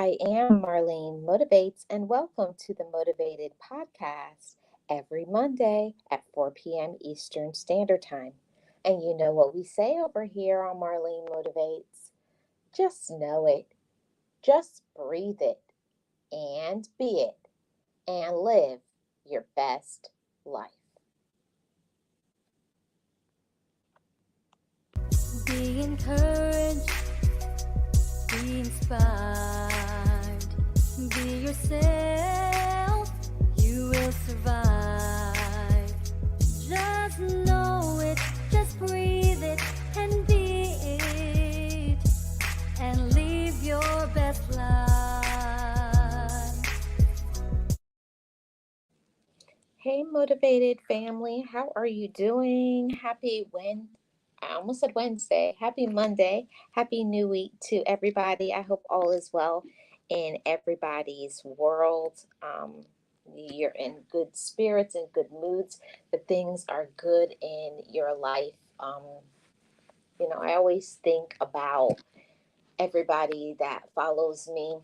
I am Marlene Motivates, and welcome to the Motivated Podcast every Monday at 4 p.m. Eastern Standard Time. And you know what we say over here on Marlene Motivates? Just know it, just breathe it, and be it, and live your best life. Be encouraged, be inspired, be yourself, you will survive. Just know it, just breathe it, and be it, and live your best life. Hey, Motivated family, how are you doing? I almost said Wednesday. Happy Monday. Happy new week to everybody. I hope all is well in everybody's world. You're in good spirits and good moods. The things are good in your life. I always think about everybody that follows me,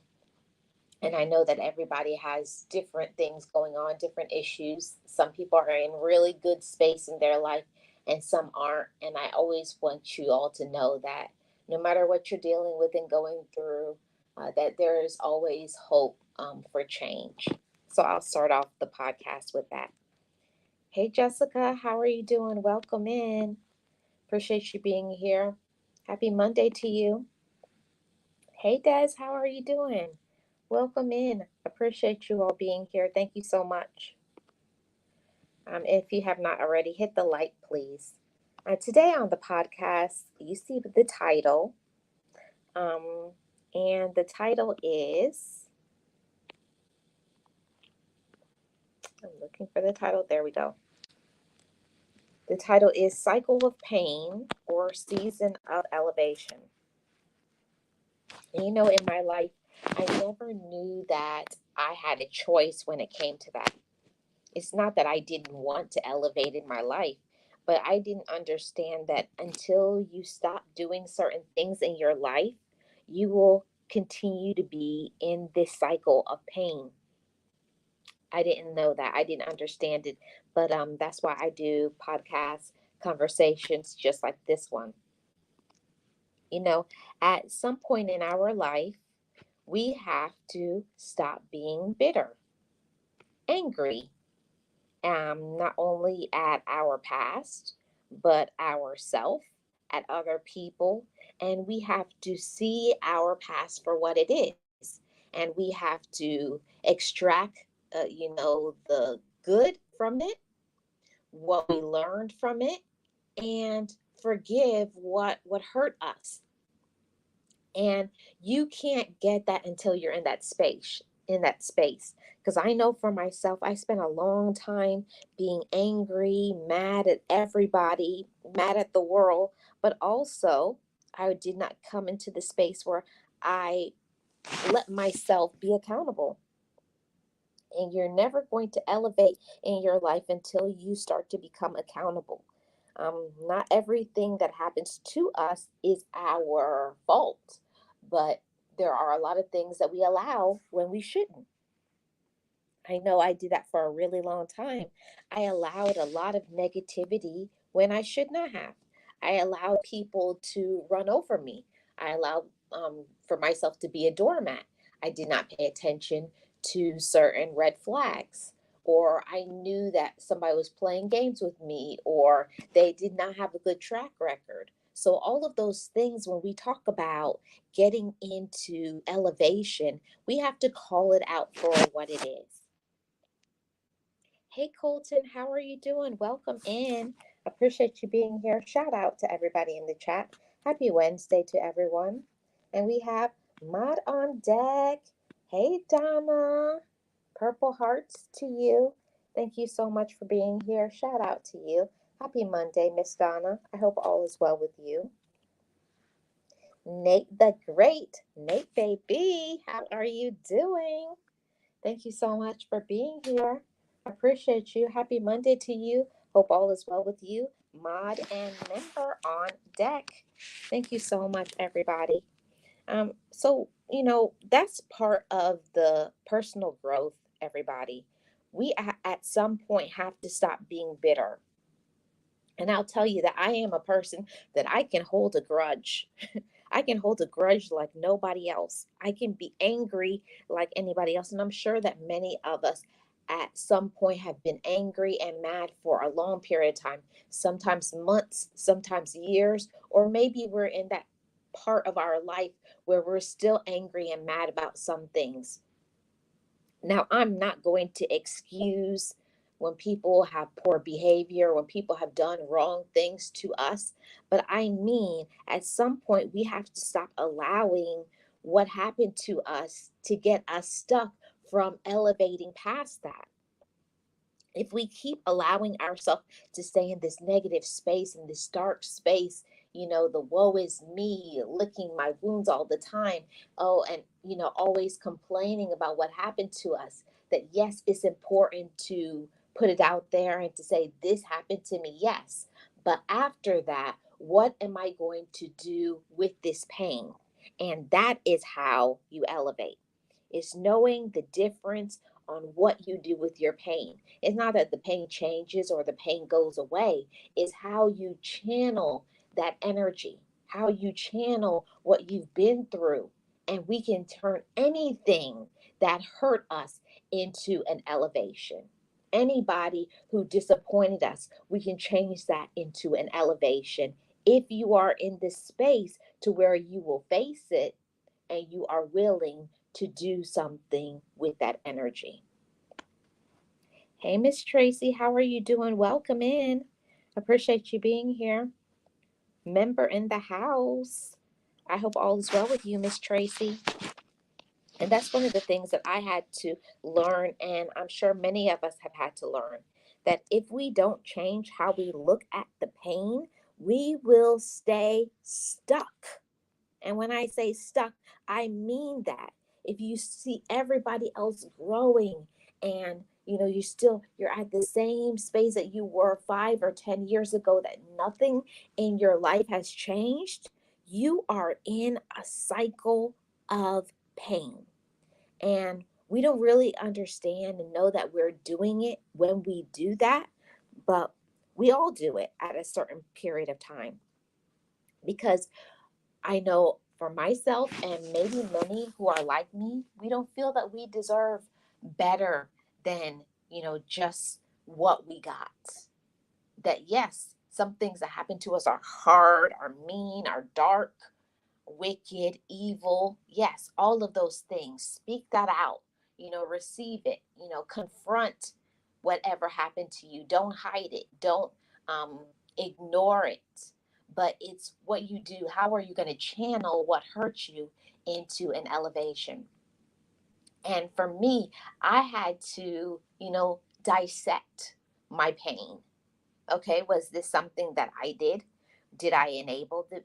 and I know that everybody has different things going on, different issues. Some people are in really good space in their life and some aren't. And I always want you all to know that no matter what you're dealing with and going through, that there is always hope for change. So I'll start off the podcast with that. Hey, Jessica, how are you doing? Welcome in. Appreciate you being here. Happy Monday to you. Hey, Des, how are you doing? Welcome in. Appreciate you all being here. Thank you so much. If you have not already, hit the like, please. Today on the podcast, you see the title, um, and the title is, I'm looking for the title. There we go. The title is Cycle of Pain or Season of Elevation. And in my life, I never knew that I had a choice when it came to that. It's not that I didn't want to elevate in my life, but I didn't understand that until you stop doing certain things in your life, you will continue to be in this cycle of pain. I didn't know that. I didn't understand it, but that's why I do podcast conversations just like this one. You know, at some point in our life, we have to stop being bitter, angry, not only at our past, but ourself, at other people. And we have to see our past for what it is. And we have to extract, the good from it, what we learned from it, and forgive what hurt us. And you can't get that until you're in that space, because I know for myself, I spent a long time being angry, mad at everybody, mad at the world, but also I did not come into the space where I let myself be accountable. And you're never going to elevate in your life until you start to become accountable. Not everything that happens to us is our fault, but there are a lot of things that we allow when we shouldn't. I know I did that for a really long time. I allowed a lot of negativity when I should not have. I allowed people to run over me. I allowed for myself to be a doormat. I did not pay attention to certain red flags, or I knew that somebody was playing games with me, or they did not have a good track record. So, all of those things, when we talk about getting into elevation, we have to call it out for what it is. Hey Colton, how are you doing? Welcome in. Appreciate you being here. Shout out to everybody in the chat. Happy Wednesday to everyone. And we have Mod on deck. Hey Donna. Purple hearts to you. Thank you so much for being here. Shout out to you. Happy Monday, Miss Donna. I hope all is well with you. Nate the Great. Nate baby, how are you doing? Thank you so much for being here. Appreciate you. Happy Monday to you. Hope all is well with you. Mod and member on deck. Thank you so much, everybody. So that's part of the personal growth, everybody. We at some point have to stop being bitter. And I'll tell you that I am a person that I can hold a grudge. I can hold a grudge like nobody else. I can be angry like anybody else. And I'm sure that many of us at some point have been angry and mad for a long period of time, sometimes months, sometimes years, or maybe we're in that part of our life where we're still angry and mad about some things. Now, I'm not going to excuse when people have poor behavior, when people have done wrong things to us, but I mean, at some point, we have to stop allowing what happened to us to get us stuck from elevating past that. If we keep allowing ourselves to stay in this negative space, in this dark space, the woe is me, licking my wounds all the time, oh, and always complaining about what happened to us, that yes, it's important to put it out there and to say this happened to me, yes, but after that, what am I going to do with this pain? And that is how you elevate. It's knowing the difference on what you do with your pain. It's not that the pain changes or the pain goes away, it's how you channel that energy, how you channel what you've been through. And we can turn anything that hurt us into an elevation. Anybody who disappointed us, we can change that into an elevation if you are in this space to where you will face it and you are willing to do something with that energy. Hey, Miss Tracy, how are you doing? Welcome in. Appreciate you being here. Member in the house. I hope all is well with you, Miss Tracy. And that's one of the things that I had to learn, and I'm sure many of us have had to learn, that if we don't change how we look at the pain, we will stay stuck. And when I say stuck, I mean that. If you see everybody else growing and you're at the same space that you were 5 or 10 years ago, that nothing in your life has changed, you are in a cycle of pain. And we don't really understand and know that we're doing it when we do that, but we all do it at a certain period of time. Because I know for myself and maybe many who are like me, we don't feel that we deserve better than, just what we got. That yes, some things that happen to us are hard, are mean, are dark, wicked, evil. Yes, all of those things. Speak that out, receive it, confront whatever happened to you. Don't hide it. Don't ignore it. But it's what you do. How are you going to channel what hurt you into an elevation? And for me, I had to, dissect my pain. Okay, was this something that I did? Did I enable the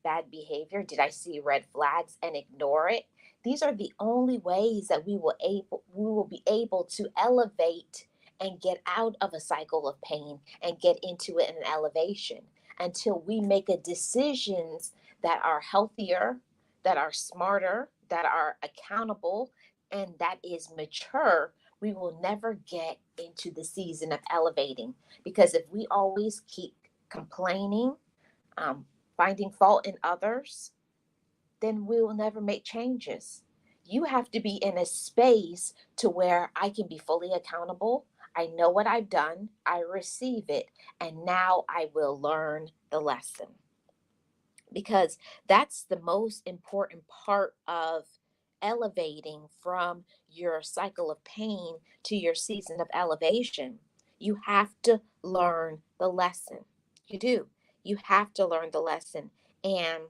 bad behavior? Did I see red flags and ignore it? These are the only ways that we will be able to elevate and get out of a cycle of pain and get into an elevation, until we make a decisions that are healthier, that are smarter, that are accountable, and that is mature. We will never get into the season of elevating, because if we always keep complaining, um, finding fault in others, then we will never make changes. You have to be in a space to where I can be fully accountable. I know what I've done, I receive it, and now I will learn the lesson. Because that's the most important part of elevating from your cycle of pain to your season of elevation. You have to learn the lesson. You do. You have to learn the lesson. And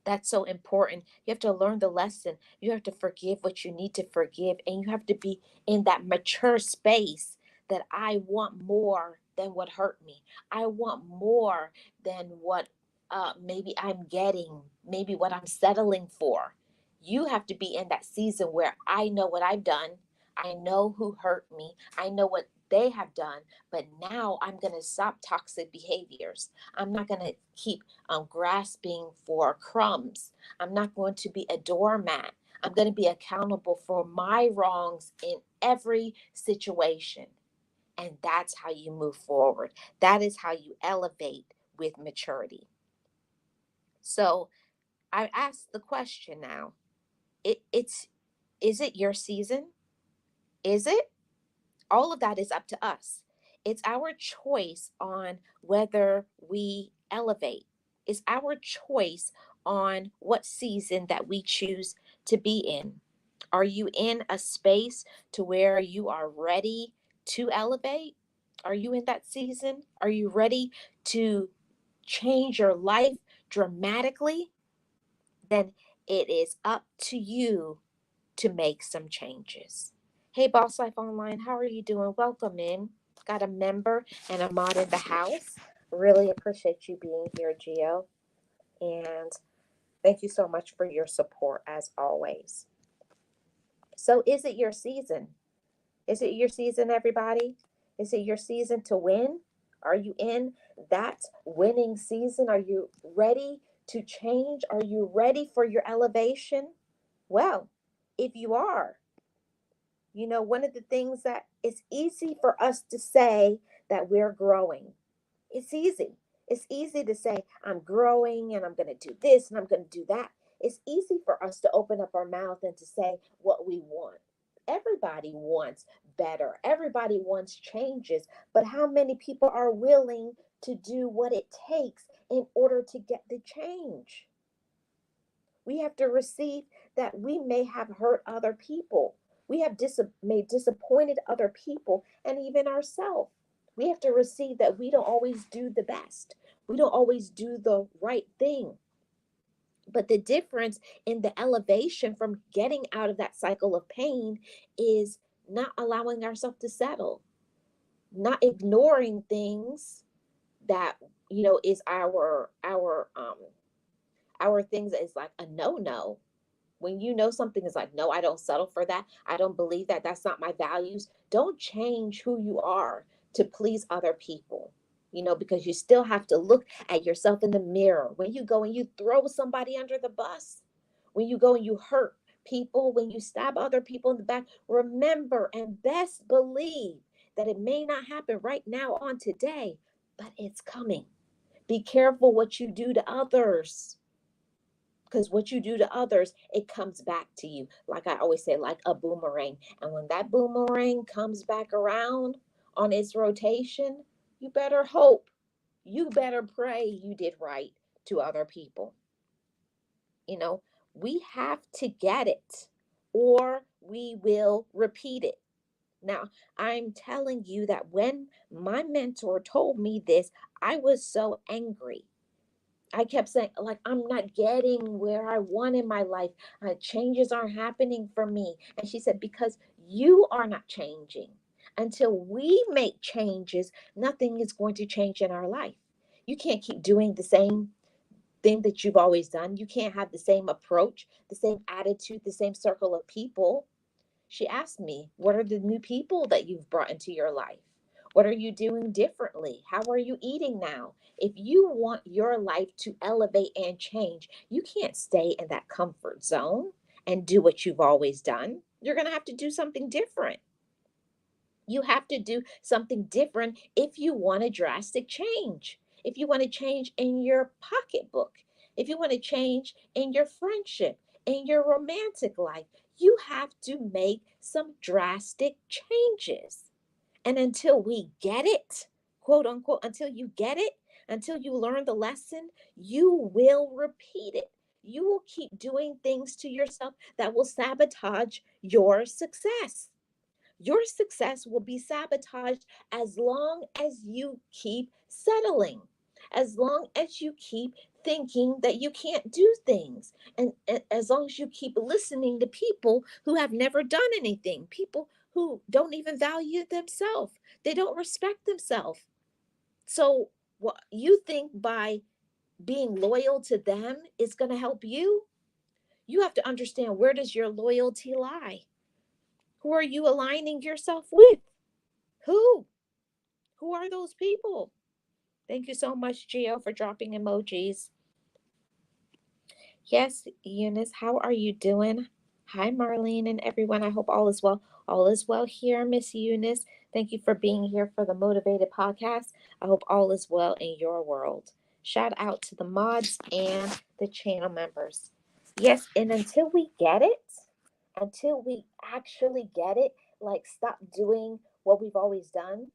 that's so important. You have to learn the lesson. You have to forgive what you need to forgive. And you have to be in that mature space that I want more than what hurt me. I want more than what maybe I'm getting, maybe what I'm settling for. You have to be in that season where I know what I've done. I know who hurt me. I know what they have done, but now I'm going to stop toxic behaviors. I'm not going to keep grasping for crumbs. I'm not going to be a doormat. I'm going to be accountable for my wrongs in every situation. And that's how you move forward. That is how you elevate with maturity. So I ask the question now. Is it your season? Is it? All of that is up to us. It's our choice on whether we elevate. It's our choice on what season that we choose to be in. Are you in a space to where you are ready to elevate? Are you in that season? Are you ready to change your life dramatically? Then it is up to you to make some changes. Hey, Boss Life Online, how are you doing? Welcome in. Got a member and a mod in the house. Really appreciate you being here, Gio. And thank you so much for your support as always. So, is it your season? Is it your season, everybody? Is it your season to win? Are you in that winning season? Are you ready to change? Are you ready for your elevation? Well, if you are, you know, one of the things that it's easy for us to say that we're growing. It's easy. It's easy to say, I'm growing and I'm going to do this and I'm going to do that. It's easy for us to open up our mouth and to say what we want. Everybody wants better. Everybody wants changes. But how many people are willing to do what it takes in order to get the change? We have to receive that we may have hurt other people. We have may disappointed other people and even ourselves. We have to receive that we don't always do the best. We don't always do the right thing. But the difference in the elevation from getting out of that cycle of pain is not allowing ourselves to settle, not ignoring things that, you know, is our things that is like a no. When you know something is like, no, I don't settle for that. I don't believe that. That's not my values. Don't change who you are to please other people, you know, because you still have to look at yourself in the mirror. When you go and you throw somebody under the bus, when you go and you hurt people, when you stab other people in the back, remember and best believe that it may not happen right now on today, but it's coming. Be careful what you do to others, because what you do to others, it comes back to you. Like I always say, like a boomerang. And when that boomerang comes back around on its rotation, you better hope, you better pray you did right to other people. You know, we have to get it or we will repeat it. Now, I'm telling you that when my mentor told me this, I was so angry. I kept saying, like, I'm not getting where I want in my life. Changes aren't happening for me. And she said, because you are not changing. Until we make changes, nothing is going to change in our life. You can't keep doing the same thing that you've always done. You can't have the same approach, the same attitude, the same circle of people. She asked me, what are the new people that you've brought into your life? What are you doing differently? How are you eating now? If you want your life to elevate and change, you can't stay in that comfort zone and do what you've always done. You're going to have to do something different. You have to do something different if you want a drastic change. If you want to change in your pocketbook, if you want to change in your friendship, in your romantic life, you have to make some drastic changes. And until we get it, quote unquote, until you get it, until you learn the lesson, you will repeat it. You will keep doing things to yourself that will sabotage your success. Your success will be sabotaged as long as you keep settling, as long as you keep thinking that you can't do things, and as long as you keep listening to people who have never done anything, people who don't even value themselves, they don't respect themselves. So, what you think by being loyal to them is going to help you? You have to understand, where does your loyalty lie? Who are you aligning yourself with? Who? Who are those people? Thank you so much, Gio, for dropping emojis. Yes, Eunice, how are you doing? Hi, Marlene and everyone. I hope all is well. All is well here, Miss Eunice. Thank you for being here for the Motivated Podcast. I hope all is well in your world. Shout out to the mods and the channel members. Yes, and until we get it, until we actually get it, like stop doing what we've always done,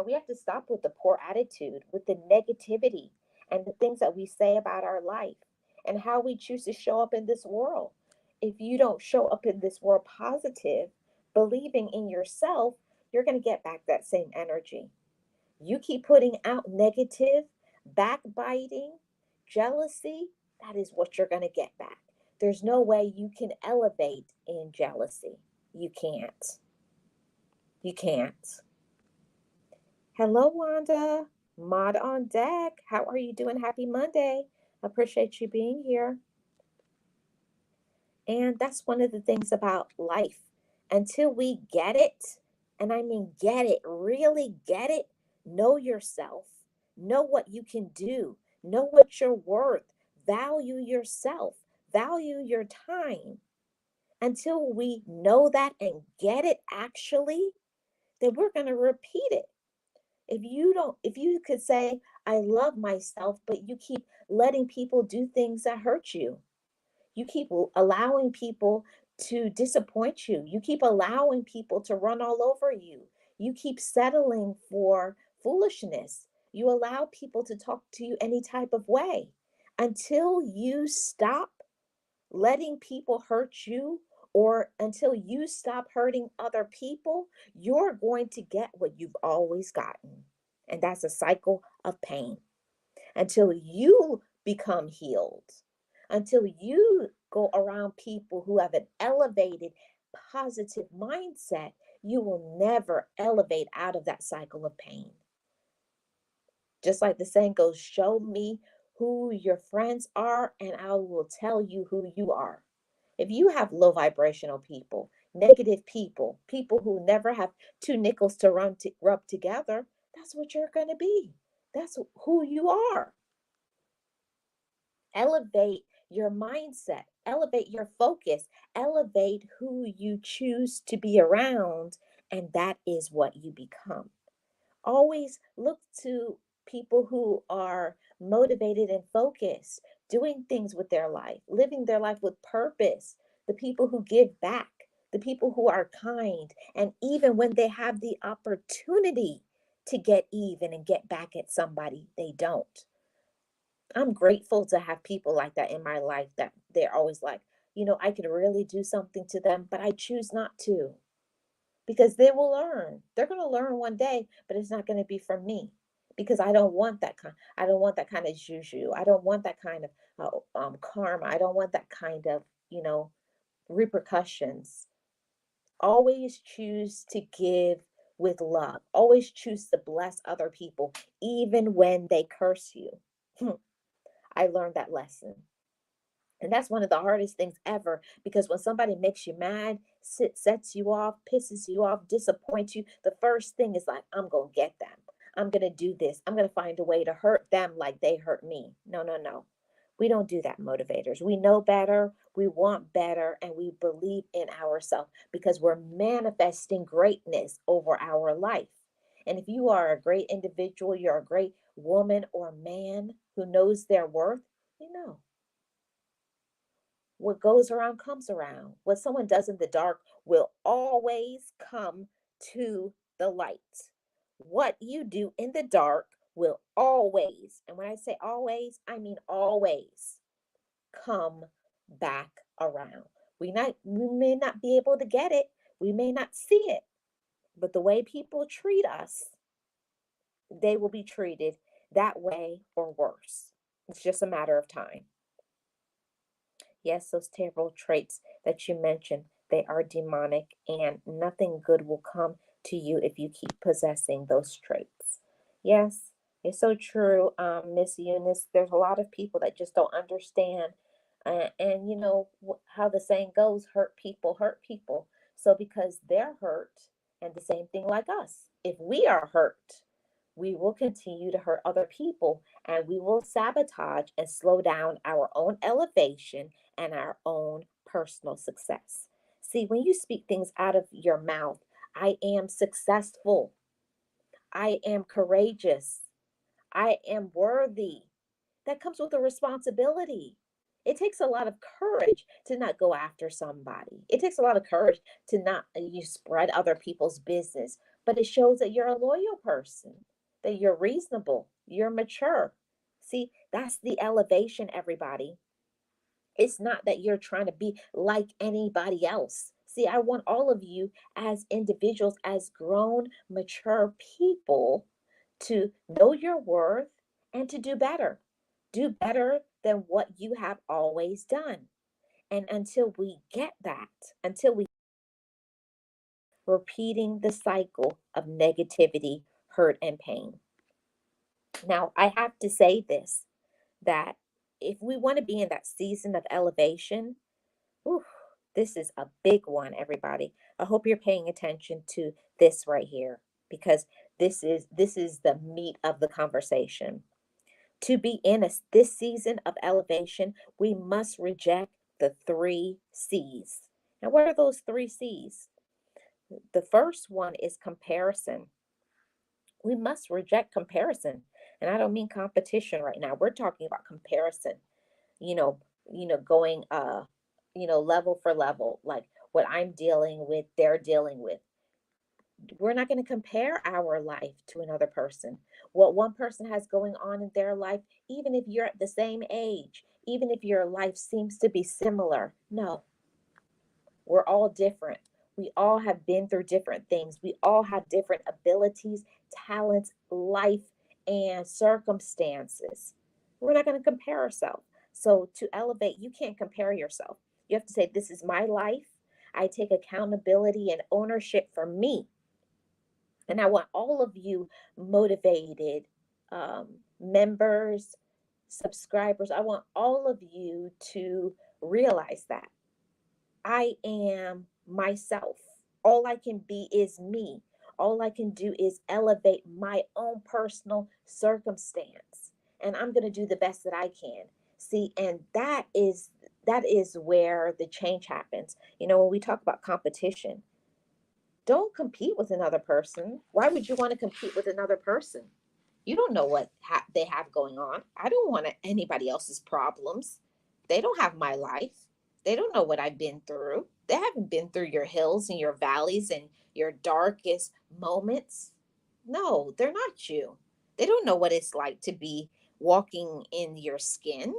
we have to stop with the poor attitude, with the negativity, and the things that we say about our life and how we choose to show up in this world. If you don't show up in this world positive, believing in yourself, you're going to get back that same energy. You keep putting out negative, backbiting, jealousy, that is what you're going to get back. There's no way you can elevate in jealousy. You can't. You can't. Hello, Wanda. Mod on deck. How are you doing? Happy Monday. Appreciate you being here. And that's one of the things about life. Until we get it, and I mean get it, really get it, know yourself, know what you can do, know what you're worth, value yourself, value your time. Until we know that and get it actually, then we're going to repeat it. If you could say, I love myself, but you keep letting people do things that hurt you, you keep allowing people to disappoint you, you keep allowing people to run all over you, you keep settling for foolishness, you allow people to talk to you any type of way. Until you stop letting people hurt you, or until you stop hurting other people, you're going to get what you've always gotten. And that's a cycle of pain. Until you become healed, until you go around people who have an elevated, positive mindset, you will never elevate out of that cycle of pain. Just like the saying goes, show me who your friends are, and I will tell you who you are. If you have low vibrational people, negative people, people who never have two nickels to rub together, that's what you're going to be. That's who you are. Elevate your mindset, elevate your focus, elevate who you choose to be around, and that is what you become. Always look to people who are motivated and focused, doing things with their life, living their life with purpose, the people who give back, the people who are kind, and even when they have the opportunity to get even and get back at somebody, they don't. I'm grateful to have people like that in my life, that they're always like, I could really do something to them, but I choose not to, because they will learn. They're going to learn one day, but it's not going to be from me, because I don't want that kind. I don't want that kind of juju. I don't want that kind of karma. I don't want that kind of, repercussions. Always choose to give with love. Always choose to bless other people, even when they curse you. I learned that lesson. And that's one of the hardest things ever, because when somebody makes you mad, sets you off, pisses you off, disappoints you, the first thing is like, I'm going to get them. I'm going to do this. I'm going to find a way to hurt them like they hurt me. No, no, no. We don't do that, motivators. We know better, we want better, and we believe in ourselves, because we're manifesting greatness over our life. And if you are a great individual, you're a great woman or man who knows their worth, what goes around comes around. What someone does in the dark will always come to the light. What you do in the dark will always, and when I say always, I mean always, come back around. We may not be able to get it, we may not see it, but the way people treat us, they will be treated that way or worse. It's just a matter of time. Yes, those terrible traits that you mentioned, they are demonic, and nothing good will come to you if you keep possessing those traits. Yes, it's so true, Miss Eunice. There's a lot of people that just don't understand. And you know how the saying goes, hurt people hurt people. So because they're hurt, and the same thing like us, if we are hurt, we will continue to hurt other people, and we will sabotage and slow down our own elevation and our own personal success. See, when you speak things out of your mouth, I am successful, I am courageous, I am worthy, that comes with a responsibility. It takes a lot of courage to not go after somebody. It takes a lot of courage to not you spread other people's business, but it shows that you're a loyal person, that you're reasonable, you're mature. See, that's the elevation, everybody. It's not that you're trying to be like anybody else. See, I want all of you as individuals, as grown, mature people, to know your worth and to do better. Do better than what you have always done. And until we get that, until we repeating the cycle of negativity, hurt, and pain. Now, I have to say this, that if we want to be in that season of elevation, whew, this is a big one, everybody. I hope you're paying attention to this right here, because this is the meat of the conversation. To be in this season of elevation, we must reject the 3 C's. Now, what are those 3 C's? The first one is comparison. We must reject comparison. And I don't mean competition right now. We're talking about comparison. You know, going level for level, like what I'm dealing with, they're dealing with. We're not going to compare our life to another person. What one person has going on in their life, even if you're at the same age, even if your life seems to be similar. No, we're all different. We all have been through different things. We all have different abilities, talents, life, and circumstances. We're not going to compare ourselves. So to elevate, you can't compare yourself. You have to say, this is my life. I take accountability and ownership for me. And I want all of you motivated members, subscribers. I want all of you to realize that I am myself. All I can be is me. All I can do is elevate my own personal circumstance. And I'm going to do the best that I can. See, and that is where the change happens. When we talk about competition, don't compete with another person. Why would you want to compete with another person? You don't know what they have going on. I don't want anybody else's problems. They don't have my life. They don't know what I've been through. They haven't been through your hills and your valleys and your darkest moments. No, they're not you. They don't know what it's like to be walking in your skin.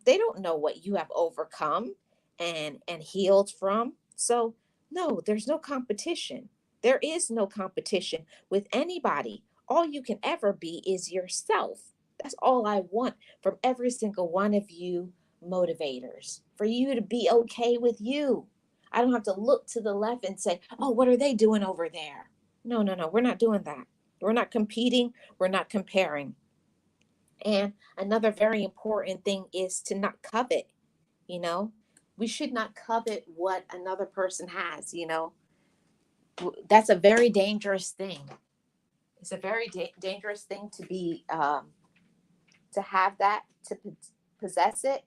They don't know what you have overcome and healed from. So, no, there's no competition. There is no competition with anybody. All you can ever be is yourself. That's all I want from every single one of you motivators, for you to be okay with you. I don't have to look to the left and say, oh, what are they doing over there? No, no, no, we're not doing that. We're not competing. We're not comparing. And another very important thing is to not covet. We should not covet what another person has. That's a very dangerous thing. It's a very dangerous thing to be, to have that, to possess it.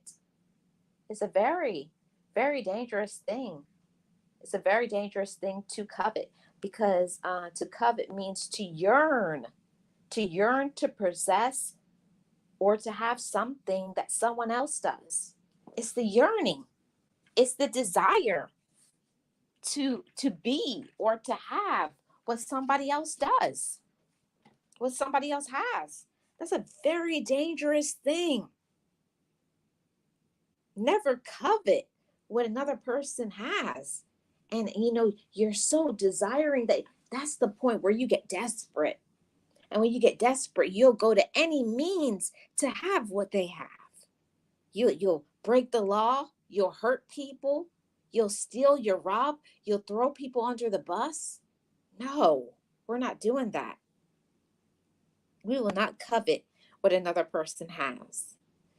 It's a very, very dangerous thing. It's a very dangerous thing to covet, because to covet means to yearn to possess or to have something that someone else does. It's the yearning. It's the desire to be or to have what somebody else does, what somebody else has. That's a very dangerous thing. Never covet what another person has. And you're so desiring that's the point where you get desperate. And when you get desperate, you'll go to any means to have what they have. You'll break the law, you'll hurt people, you'll steal, you'll rob, you'll throw people under the bus. No, we're not doing that. We will not covet what another person has.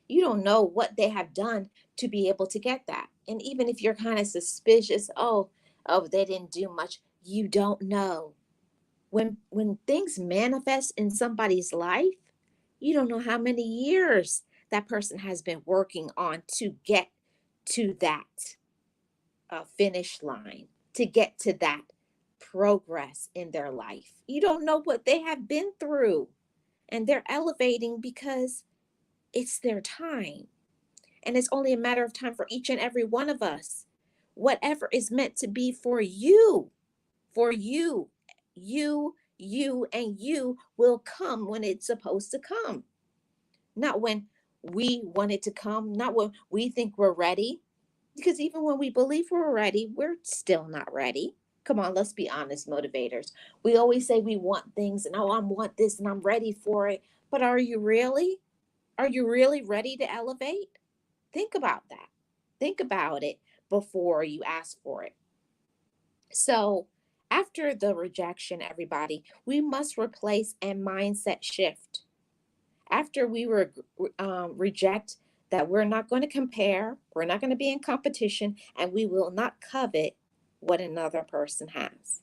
You don't know what they have done to be able to get that. And even if you're kind of suspicious, oh, oh, they didn't do much. You don't know. When things manifest in somebody's life, you don't know how many years that person has been working on to get to that finish line, to get to that progress in their life. You don't know what they have been through, and they're elevating because it's their time. And it's only a matter of time for each and every one of us. Whatever is meant to be for and you will come when it's supposed to come. Not when we want it to come, not when we think we're ready. Because even when we believe we're ready, we're still not ready. Come on, let's be honest, motivators. We always say we want things and oh, I want this and I'm ready for it. But are you really? Are you really ready to elevate? Think about that. Think about it before you ask for it. So, after the rejection, everybody, we must replace a mindset shift. After we reject that we're not going to compare, we're not going to be in competition, and we will not covet what another person has.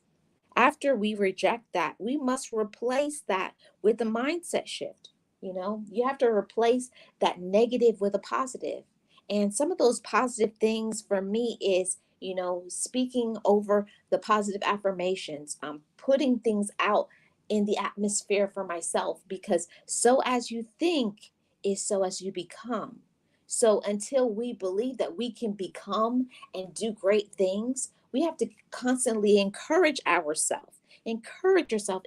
After we reject that, we must replace that with a mindset shift. You have to replace that negative with a positive. And some of those positive things for me is, speaking over the positive affirmations, putting things out in the atmosphere for myself, because so as you think is so as you become. So until we believe that we can become and do great things, we have to constantly encourage ourselves. Encourage yourself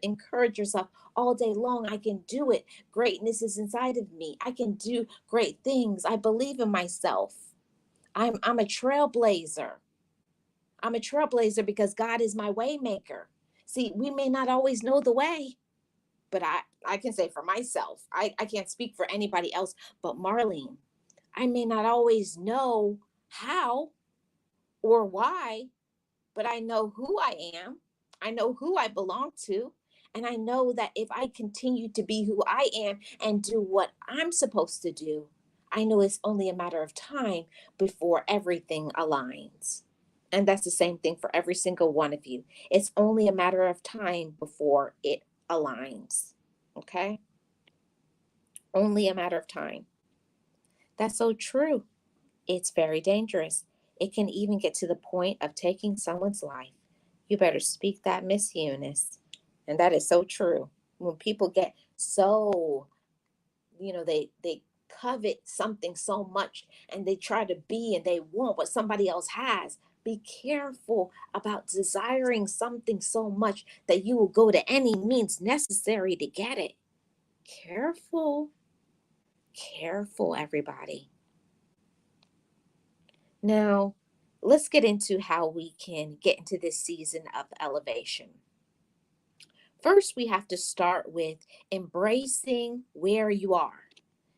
all day long. I can do it. Greatness is inside of me. I can do great things. I believe in myself. I'm a trailblazer. I'm a trailblazer because God is my way maker. See, we may not always know the way, but I can say for myself, I can't speak for anybody else but Marlene. I may not always know how or why, but I know who I am. I know who I belong to. And I know that if I continue to be who I am and do what I'm supposed to do, I know it's only a matter of time before everything aligns. And that's the same thing for every single one of you. It's only a matter of time before it aligns. Okay? Only a matter of time. That's so true. It's very dangerous. It can even get to the point of taking someone's life. You better speak that, Miss Eunice. And that is so true. When people get so, they covet something so much and they try to be and they want what somebody else has. Be careful about desiring something so much that you will go to any means necessary to get it. Careful. Careful, everybody. Now, let's get into how we can get into this season of elevation. First, we have to start with embracing where you are.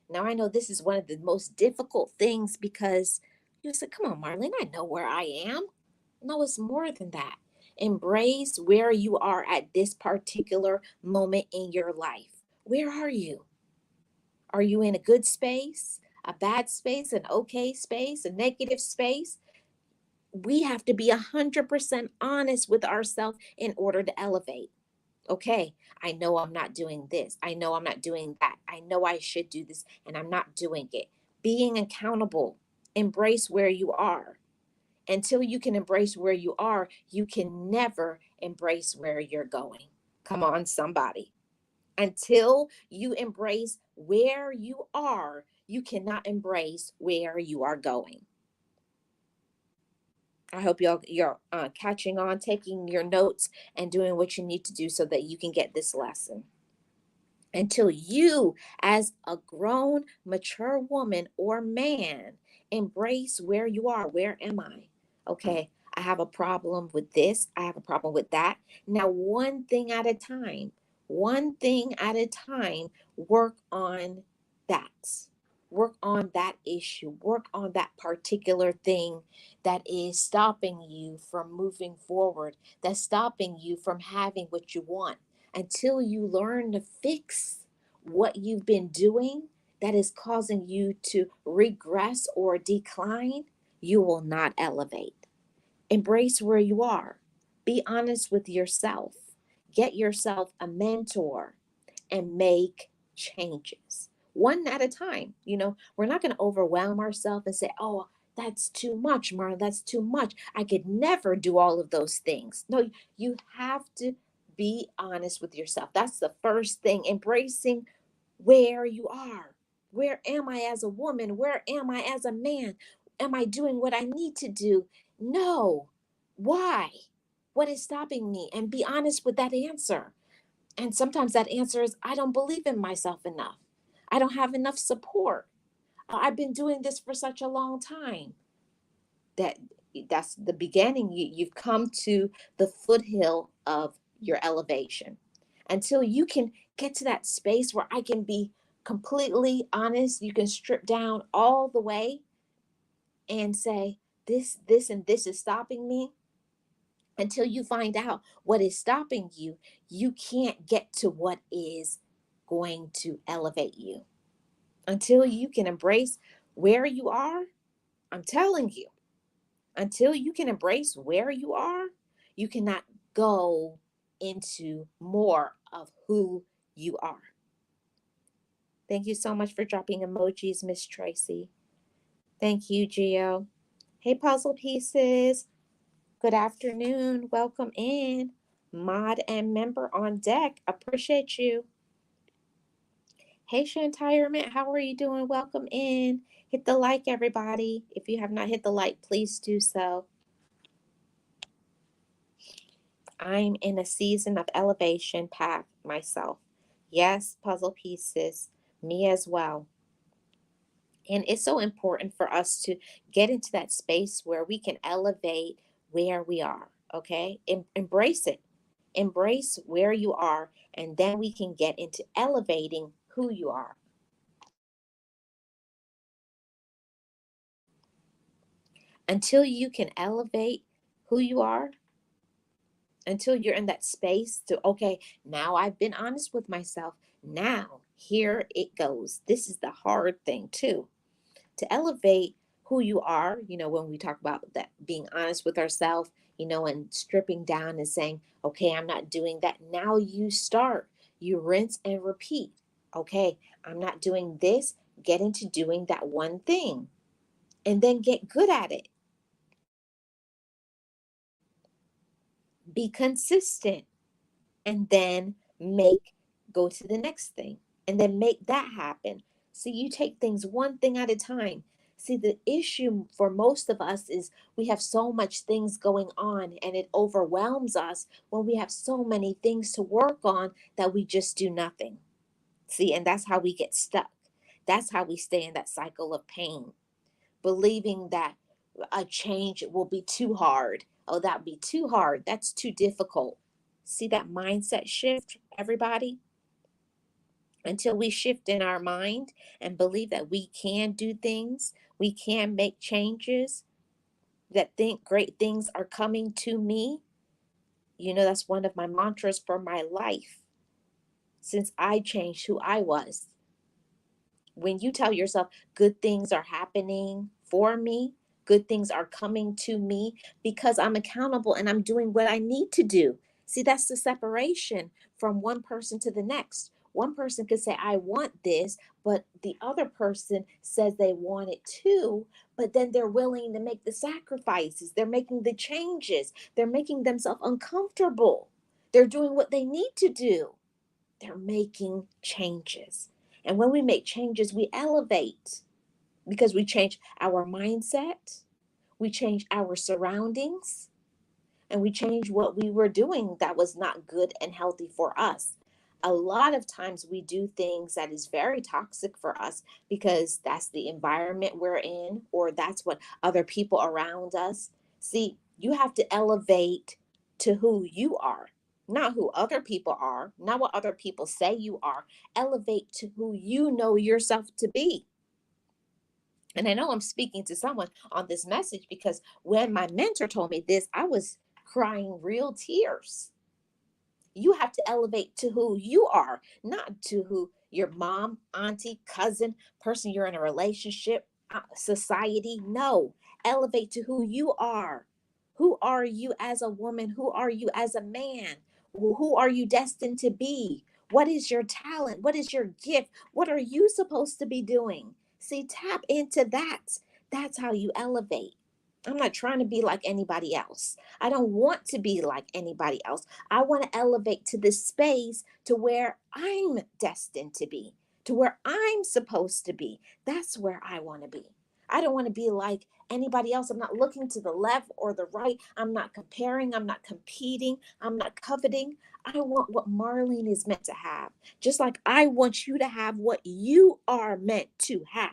Now, I know this is one of the most difficult things because you say, come on, Marlene, I know where I am. No, it's more than that. Embrace where you are at this particular moment in your life. Where are you? Are you in a good space, a bad space, an okay space, a negative space? We have to be 100% honest with ourselves in order to elevate. Okay, I know I'm not doing this. I know I'm not doing that. I know I should do this and I'm not doing it. Being accountable, embrace where you are. Until you can embrace where you are, you can never embrace where you're going. Come on, somebody. Until you embrace where you are, you cannot embrace where you are going. I hope you're catching on, taking your notes, and doing what you need to do so that you can get this lesson. Until you, as a grown, mature woman or man, embrace where you are. Where am I? Okay, I have a problem with this. I have a problem with that. Now, one thing at a time, work on that. Work on that issue. Work on that particular thing that is stopping you from moving forward, that's stopping you from having what you want. Until you learn to fix what you've been doing that is causing you to regress or decline, you will not elevate. Embrace where you are. Be honest with yourself. Get yourself a mentor and make changes one at a time. We're not going to overwhelm ourselves and say, oh, that's too much, Mara. That's too much. I could never do all of those things. No, you have to be honest with yourself. That's the first thing. Embracing where you are. Where am I as a woman? Where am I as a man? Am I doing what I need to do? No. Why? What is stopping me? And be honest with that answer. And sometimes that answer is, I don't believe in myself enough. I don't have enough support. I've been doing this for such a long time. That's the beginning. You've come to the foothill of your elevation. Until you can get to that space where I can be completely honest, you can strip down all the way and say, this, and this is stopping me. Until you find out what is stopping you, you can't get to what is going to elevate you. Until you can embrace where you are, I'm telling you, until you can embrace where you are, you cannot go into more of who you are. Thank you so much for dropping emojis, Miss Tracy. Thank you, Gio. Hey, puzzle pieces. Good afternoon. Welcome in. Mod and member on deck. Appreciate you. Hey, Shantirement, how are you doing? Welcome in. Hit the like, everybody. If you have not hit the like, please do so. I'm in a season of elevation path myself. Yes, puzzle pieces, me as well. And it's so important for us to get into that space where we can elevate where we are, okay? Embrace it. Embrace where you are, and then we can get into elevating who you are. Until you can elevate who you are, until you're in that space to, okay, now I've been honest with myself. Now, here it goes. This is the hard thing, too. To elevate who you are, when we talk about that, being honest with ourselves, and stripping down and saying, okay, I'm not doing that. Now you start, you rinse and repeat. Okay, I'm not doing this. Get into doing that one thing and then get good at it. Be consistent and then go to the next thing and then make that happen. See, you take things one thing at a time. See, the issue for most of us is we have so much things going on and it overwhelms us when we have so many things to work on that we just do nothing. See, and that's how we get stuck. That's how we stay in that cycle of pain, believing that a change will be too hard. Oh, that'd be too hard. That's too difficult. See that mindset shift, everybody? Until we shift in our mind and believe that we can do things, we can make changes, that think great things are coming to me. That's one of my mantras for my life since I changed who I was. When you tell yourself good things are happening for me, good things are coming to me because I'm accountable and I'm doing what I need to do. See, that's the separation from one person to the next. One person could say, I want this, but the other person says they want it too, but then they're willing to make the sacrifices. They're making the changes. They're making themselves uncomfortable. They're doing what they need to do. They're making changes. And when we make changes, we elevate because we change our mindset, we change our surroundings, and we change what we were doing that was not good and healthy for us. A lot of times we do things that is very toxic for us because that's the environment we're in, or that's what other people around us. See, you have to elevate to who you are, not who other people are, not what other people say you are. Elevate to who you know yourself to be. And I know I'm speaking to someone on this message because when my mentor told me this, I was crying real tears. You have to elevate to who you are, not to who your mom, auntie, cousin, person you're in a relationship, society. No, elevate to who you are. Who are you as a woman? Who are you as a man? Who are you destined to be? What is your talent? What is your gift? What are you supposed to be doing? See, tap into that. That's how you elevate. I'm not trying to be like anybody else. I don't want to be like anybody else. I want to elevate to this space to where I'm destined to be, to where I'm supposed to be. That's where I want to be. I don't want to be like anybody else. I'm not looking to the left or the right. I'm not comparing. I'm not competing. I'm not coveting. I want what Marlene is meant to have, just like I want you to have what you are meant to have.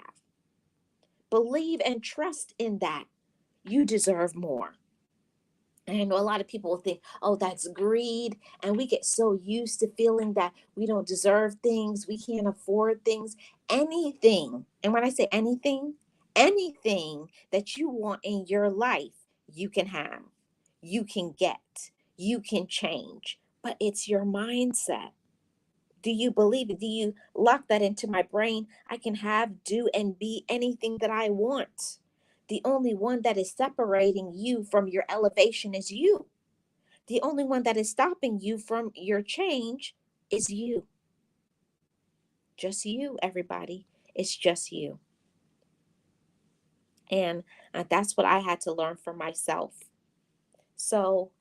Believe and trust in that. You deserve more. And I know a lot of people think, oh, that's greed. And we get so used to feeling that we don't deserve things, we can't afford things, anything. And when I say anything, anything that you want in your life, you can have, you can get, you can change. But it's your mindset. Do you believe it? Do you lock that into my brain? I can have, do, and be anything that I want. The only one that is separating you from your elevation is you. The only one that is stopping you from your change is you. Just you, everybody. It's just you. And that's what I had to learn for myself. So,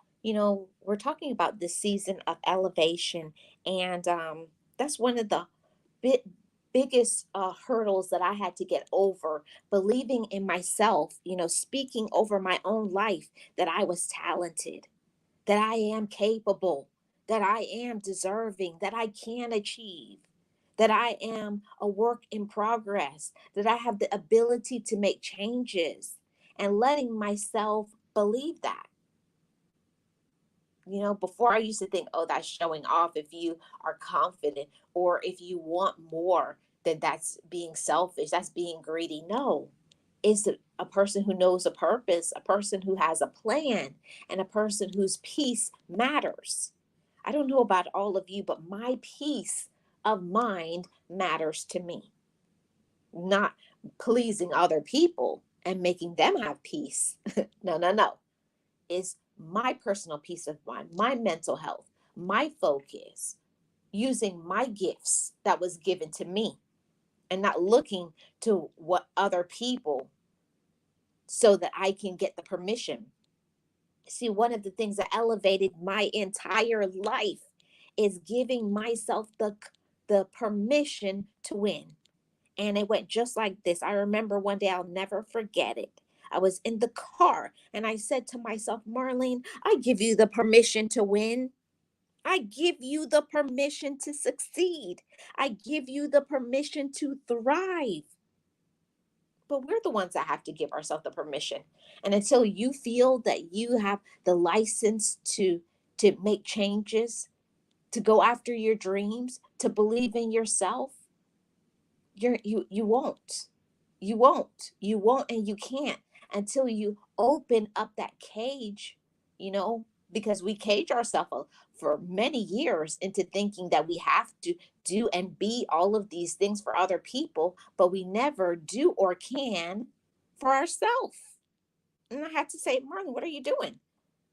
we're talking about this season of elevation, and that's one of the bit biggest hurdles that I had to get over, believing in myself, speaking over my own life that I was talented, that I am capable, that I am deserving, that I can achieve, that I am a work in progress, that I have the ability to make changes, and letting myself believe that. Before I used to think, oh, that's showing off. If you are confident or if you want more, then that's being selfish. That's being greedy. No, it's a person who knows a purpose, a person who has a plan, and a person whose peace matters. I don't know about all of you, but my peace of mind matters to me. Not pleasing other people and making them have peace. No, no, no. Is my personal peace of mind, my mental health, my focus, using my gifts that was given to me and not looking to what other people so that I can get the permission. See, one of the things that elevated my entire life is giving myself the permission to win. And it went just like this. I remember one day, I'll never forget it. I was in the car and I said to myself, Marlene, I give you the permission to win. I give you the permission to succeed. I give you the permission to thrive. But we're the ones that have to give ourselves the permission. And until you feel that you have the license to make changes, to go after your dreams, to believe in yourself, you won't. You won't and you can't until you open up that cage, because we cage ourselves for many years into thinking that we have to do and be all of these things for other people, but we never do or can for ourselves. And I had to say, Marlon, what are you doing?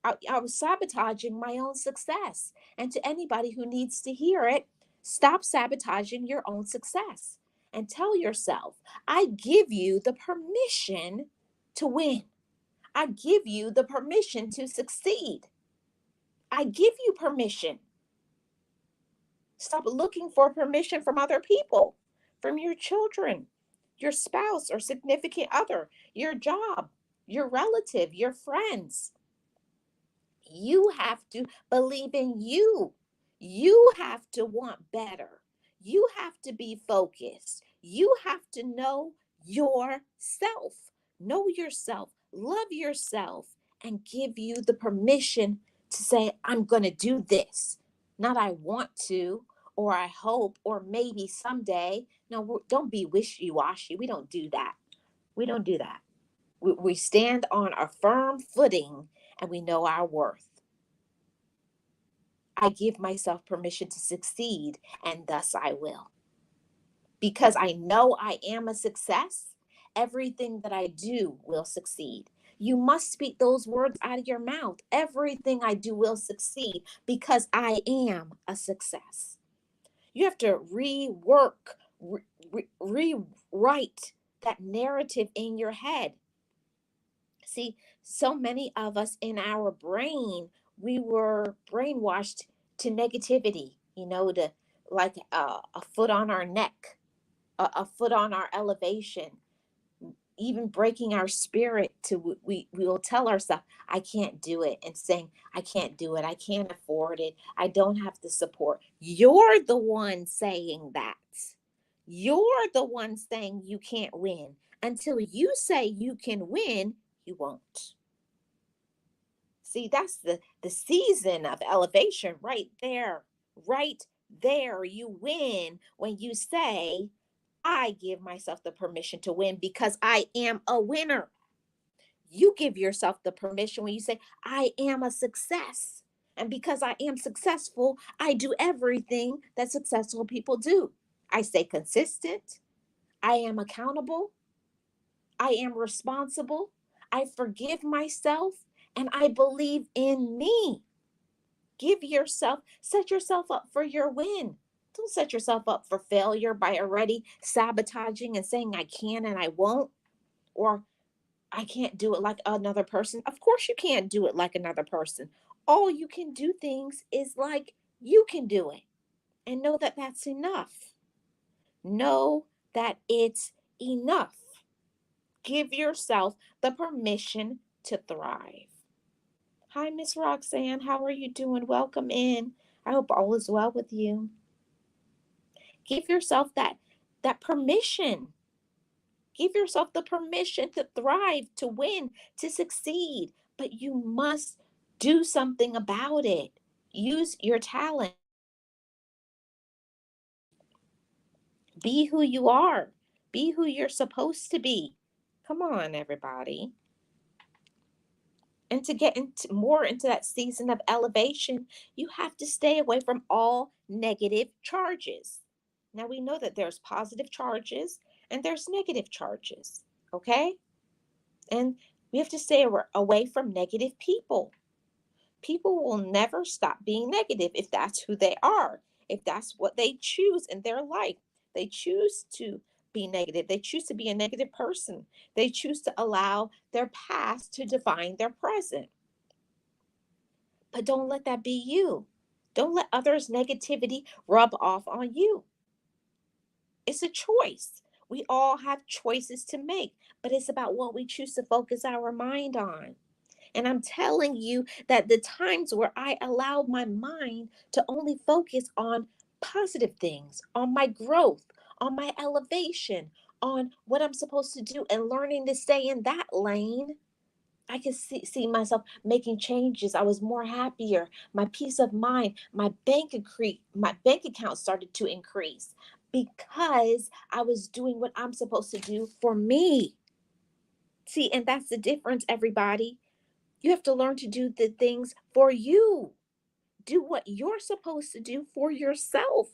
I was sabotaging my own success. And to anybody who needs to hear it, stop sabotaging your own success and tell yourself, I give you the permission to win. I give you the permission to succeed. I give you permission. Stop looking for permission from other people, from your children, your spouse or significant other, your job, your relative, your friends. You have to believe in you. You have to want better. You have to be focused. You have to know yourself. Know yourself, love yourself, and give you the permission to say, I'm going to do this. Not I want to, or I hope, or maybe someday. No, don't be wishy-washy. We don't do that. We don't do that. We stand on a firm footing and we know our worth. I give myself permission to succeed, and thus I will. Because I know I am a success, everything that I do will succeed. You must speak those words out of your mouth. Everything I do will succeed because I am a success. You have to rework, rewrite that narrative in your head. See, so many of us in our brain, we were brainwashed to negativity, to like a foot on our neck, a foot on our elevation, even breaking our spirit to we will tell ourselves, I can't do it, and saying, I can't do it, I can't afford it, I don't have the support. You're the one saying that. You're the one saying you can't win. Until you say you can win, you won't. See, that's the season of elevation right there. Right there. You win when you say, I give myself the permission to win because I am a winner. You give yourself the permission when you say, I am a success. And because I am successful, I do everything that successful people do. I stay consistent. I am accountable. I am responsible. I forgive myself and I believe in me. Set yourself up for your win. Don't set yourself up for failure by already sabotaging and saying, I can and I won't, or I can't do it like another person. Of course, you can't do it like another person. All you can do things is like you can do it, and know that that's enough. Know that it's enough. Give yourself the permission to thrive. Hi, Miss Roxanne. How are you doing? Welcome in. I hope all is well with you. Give yourself that permission. Give yourself the permission to thrive, to win, to succeed. But you must do something about it. Use your talent. Be who you are. Be who you're supposed to be. Come on, everybody. And to get more into that season of elevation, you have to stay away from all negative charges. Now we know that there's positive charges and there's negative charges, okay? And we have to stay away from negative people. People will never stop being negative if that's who they are, if that's what they choose in their life. They choose to be negative. They choose to be a negative person. They choose to allow their past to define their present. But don't let that be you. Don't let others' negativity rub off on you. It's a choice. We all have choices to make, but it's about what we choose to focus our mind on. And I'm telling you that the times where I allowed my mind to only focus on positive things, on my growth, on my elevation, on what I'm supposed to do, and learning to stay in that lane, I could see myself making changes. I was more happier. My peace of mind, my bank account started to increase because I was doing what I'm supposed to do for me. See, and that's the difference, everybody. You have to learn to do the things for you. Do what you're supposed to do for yourself,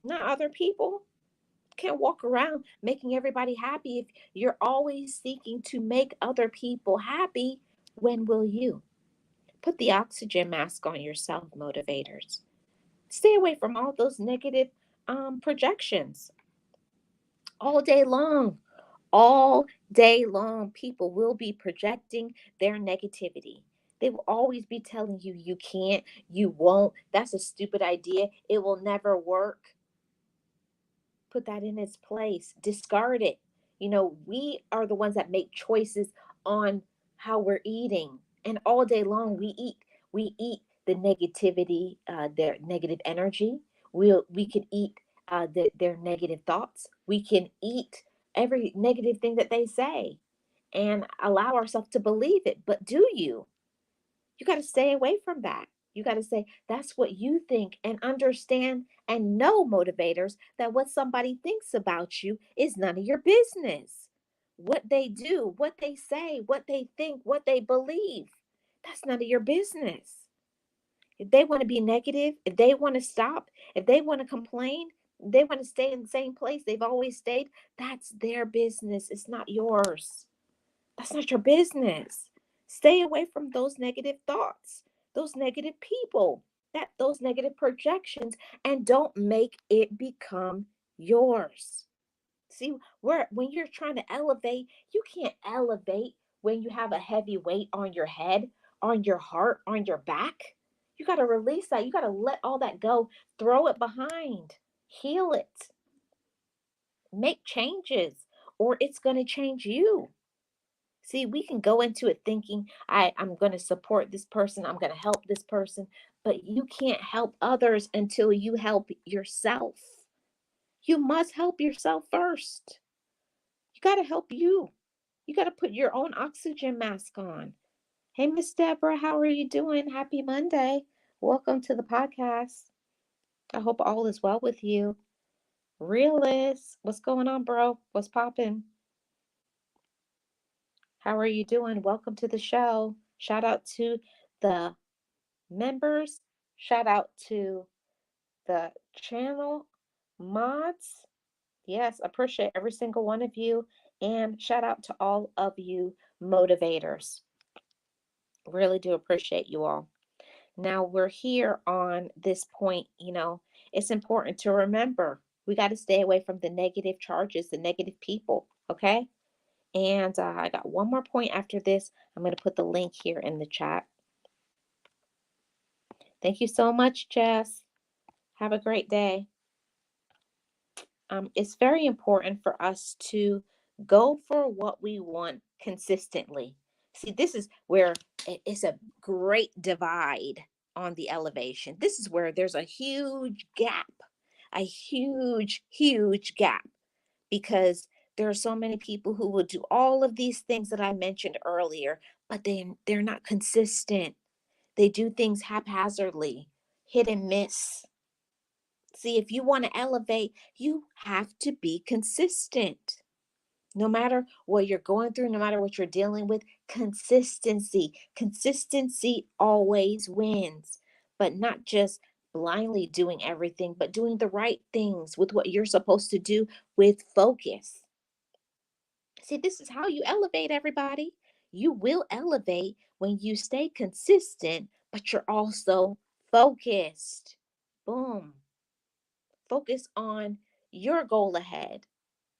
not other people. Can't walk around making everybody happy if you're always seeking to make other people happy. When will you? Put the oxygen mask on yourself, motivators. Stay away from all those negative projections all day long. All day long, people will be projecting their negativity. They will always be telling you, you can't, you won't, that's a stupid idea, it will never work. Put that in its place, discard it. We are the ones that make choices on how we're eating. And all day long, we eat the negativity, their negative energy. We can eat their negative thoughts. We can eat every negative thing that they say and allow ourselves to believe it. But do you? You got to stay away from that. You got to say, that's what you think, and understand and know, motivators, that what somebody thinks about you is none of your business. What they do, what they say, what they think, what they believe, that's none of your business. If they want to be negative, if they want to stop, if they want to complain, they want to stay in the same place they've always stayed, that's their business. It's not yours. That's not your business. Stay away from those negative thoughts, those negative people, those negative projections, and don't make it become yours. See, when you're trying to elevate, you can't elevate when you have a heavy weight on your head, on your heart, on your back. You got to release that. You got to let all that go, throw it behind, heal it, make changes, or it's going to change you. See, we can go into it thinking, I'm going to support this person, I'm going to help this person, but you can't help others until you help yourself. You must help yourself first. You got to help you. You got to put your own oxygen mask on. Hey, Miss Deborah, how are you doing? Happy Monday. Welcome to the podcast. I hope all is well with you. Realist, what's going on, bro? What's popping? How are you doing? Welcome to the show. Shout out to the members. Shout out to the channel mods. Yes, appreciate every single one of you. And shout out to all of you motivators. Really do appreciate you all. Now we're here on this point, it's important to remember we got to stay away from the negative charges, the negative people, okay? And I got one more point after this. I'm going to put the link here in the chat. Thank you so much, Jess. Have a great day. It's very important for us to go for what we want consistently. See, this is where it's a great divide on the elevation. This is where there's a huge gap, huge gap, because there are so many people who will do all of these things that I mentioned earlier, but they're not consistent. They do things haphazardly, hit and miss. See, if you want to elevate, you have to be consistent. No matter what you're going through, no matter what you're dealing with, consistency. Consistency always wins, but not just blindly doing everything, but doing the right things with what you're supposed to do with focus. See, this is how you elevate, everybody. You will elevate when you stay consistent, but you're also focused. Boom. Focus on your goal ahead,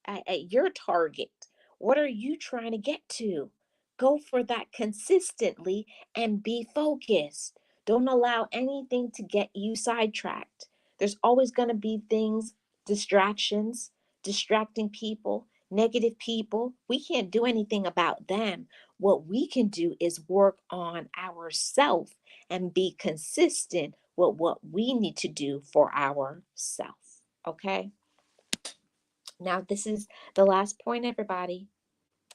at your target. What are you trying to get to? Go for that consistently and be focused. Don't allow anything to get you sidetracked. There's always going to be things, distractions, distracting people, negative people. We can't do anything about them. What we can do is work on ourselves and be consistent with what we need to do for ourselves. Okay? Now, this is the last point, everybody.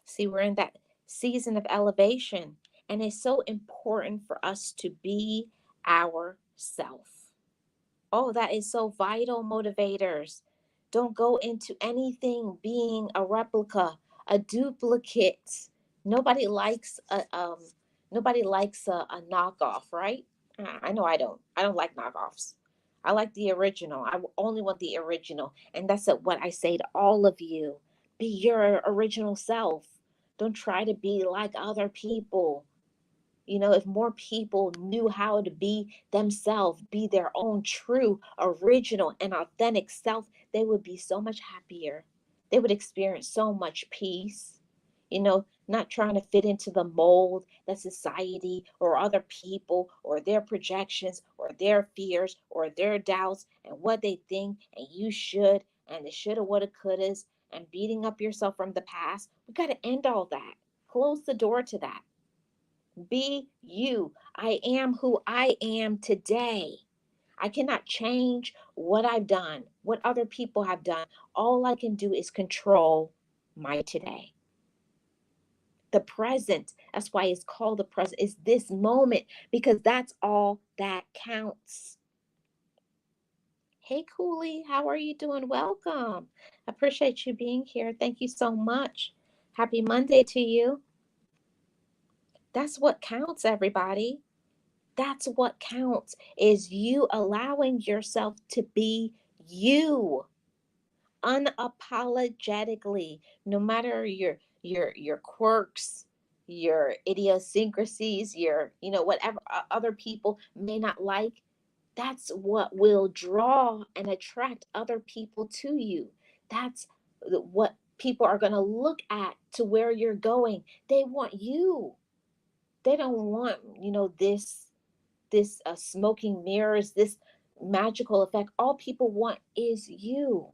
See, we're in that season of elevation, and it's so important for us to be ourself. Oh, that is so vital, motivators. Don't go into anything being a replica, a duplicate. Nobody likes a knockoff, right? I know I don't. I don't like knockoffs. I like the original. I only want the original. And that's what I say to all of you. Be your original self. Don't try to be like other people. If more people knew how to be themselves, be their own true, original, and authentic self, they would be so much happier. They would experience so much peace. Not trying to fit into the mold that society or other people or their projections or their fears or their doubts and what they think and you should and the shoulda, woulda, couldas and beating up yourself from the past. We got to end all that. Close the door to that. Be you. I am who I am today. I cannot change what I've done, what other people have done. All I can do is control my today. The present, that's why it's called the present, is this moment, because that's all that counts. Hey, Cooley, how are you doing? Welcome. Appreciate you being here. Thank you so much. Happy Monday to you. That's what counts, everybody. That's what counts, is you allowing yourself to be you unapologetically, no matter your quirks, your idiosyncrasies, your, whatever other people may not like, that's what will draw and attract other people to you. That's what people are going to look at to where you're going. They want you. They don't want, this smoking mirrors, this magical effect. All people want is you.